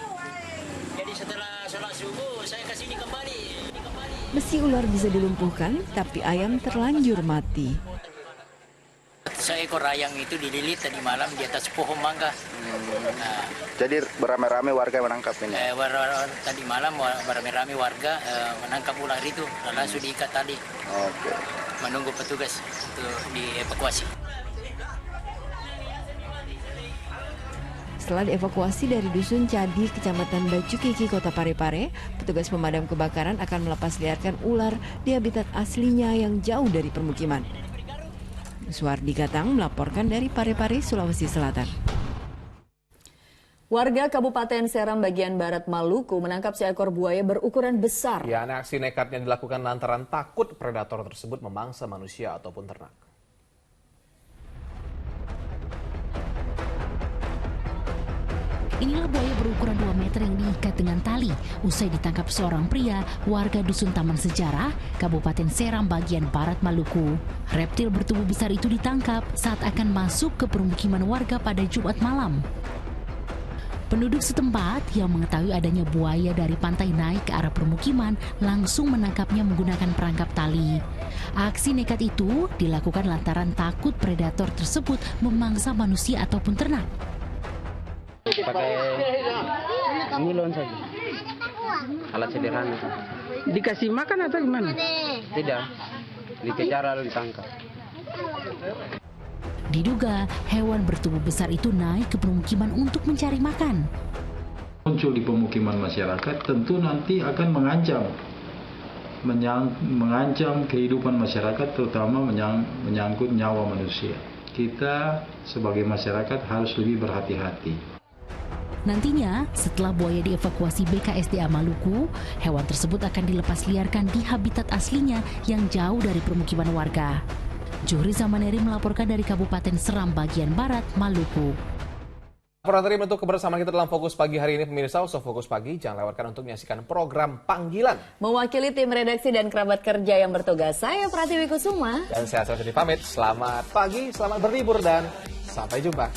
[SPEAKER 20] Jadi setelah sholat subuh, saya ke sini kembali.
[SPEAKER 3] Meski ular bisa dilumpuhkan, tapi ayam terlanjur mati.
[SPEAKER 20] Seekor ayam itu dililit tadi malam di atas pohon mangga. Nah,
[SPEAKER 14] jadi beramai-ramai warga menangkap ini?
[SPEAKER 20] Tadi malam beramai-ramai warga menangkap ular itu, langsung diikat tali.
[SPEAKER 14] Oke.
[SPEAKER 20] Menunggu petugas untuk dievakuasi.
[SPEAKER 3] Setelah dievakuasi dari Dusun Cadi, Kecamatan Bacukiki, Kota Parepare, petugas pemadam kebakaran akan melepas liarkan ular di habitat aslinya yang jauh dari permukiman. Suwardi Gatang melaporkan dari Parepare, Sulawesi Selatan.
[SPEAKER 2] Warga Kabupaten Seram bagian barat Maluku menangkap seekor buaya berukuran besar.
[SPEAKER 1] Ya, aksi nekatnya dilakukan lantaran takut predator tersebut memangsa manusia ataupun ternak.
[SPEAKER 8] Inilah buaya berukuran 2 meter yang diikat dengan tali usai ditangkap seorang pria warga Dusun Taman Sejarah, Kabupaten Seram bagian barat Maluku. Reptil bertubuh besar itu ditangkap saat akan masuk ke permukiman warga pada Jumat malam. Penduduk setempat yang mengetahui adanya buaya dari pantai naik ke arah permukiman langsung menangkapnya menggunakan perangkap tali. Aksi nekat itu dilakukan lantaran takut predator tersebut memangsa manusia ataupun ternak.
[SPEAKER 23] Pakai nilon saja, alat sederhana. Dikasih makan atau gimana? Tidak, dikejar lalu ditangkap.
[SPEAKER 8] Diduga hewan bertubuh besar itu naik ke permukiman untuk mencari makan.
[SPEAKER 22] Muncul di pemukiman masyarakat tentu nanti akan mengancam kehidupan masyarakat, terutama menyangkut nyawa manusia. Kita sebagai masyarakat harus lebih berhati-hati.
[SPEAKER 8] Nantinya, setelah buaya dievakuasi BKSDA Maluku, hewan tersebut akan dilepas liarkan di habitat aslinya yang jauh dari permukiman warga. Juhri Zamaneri melaporkan dari Kabupaten Seram bagian Barat, Maluku.
[SPEAKER 1] Laporan tadi menutup kebersamaan kita dalam Fokus Pagi hari ini, pemirsa. So Fokus Pagi, jangan lewatkan untuk menyaksikan program Panggilan.
[SPEAKER 2] Mewakili tim redaksi dan kerabat kerja yang bertugas, saya Pratiwi Kusuma.
[SPEAKER 1] Dan saya Selamat pamit. Selamat pagi, selamat berlibur, dan sampai jumpa.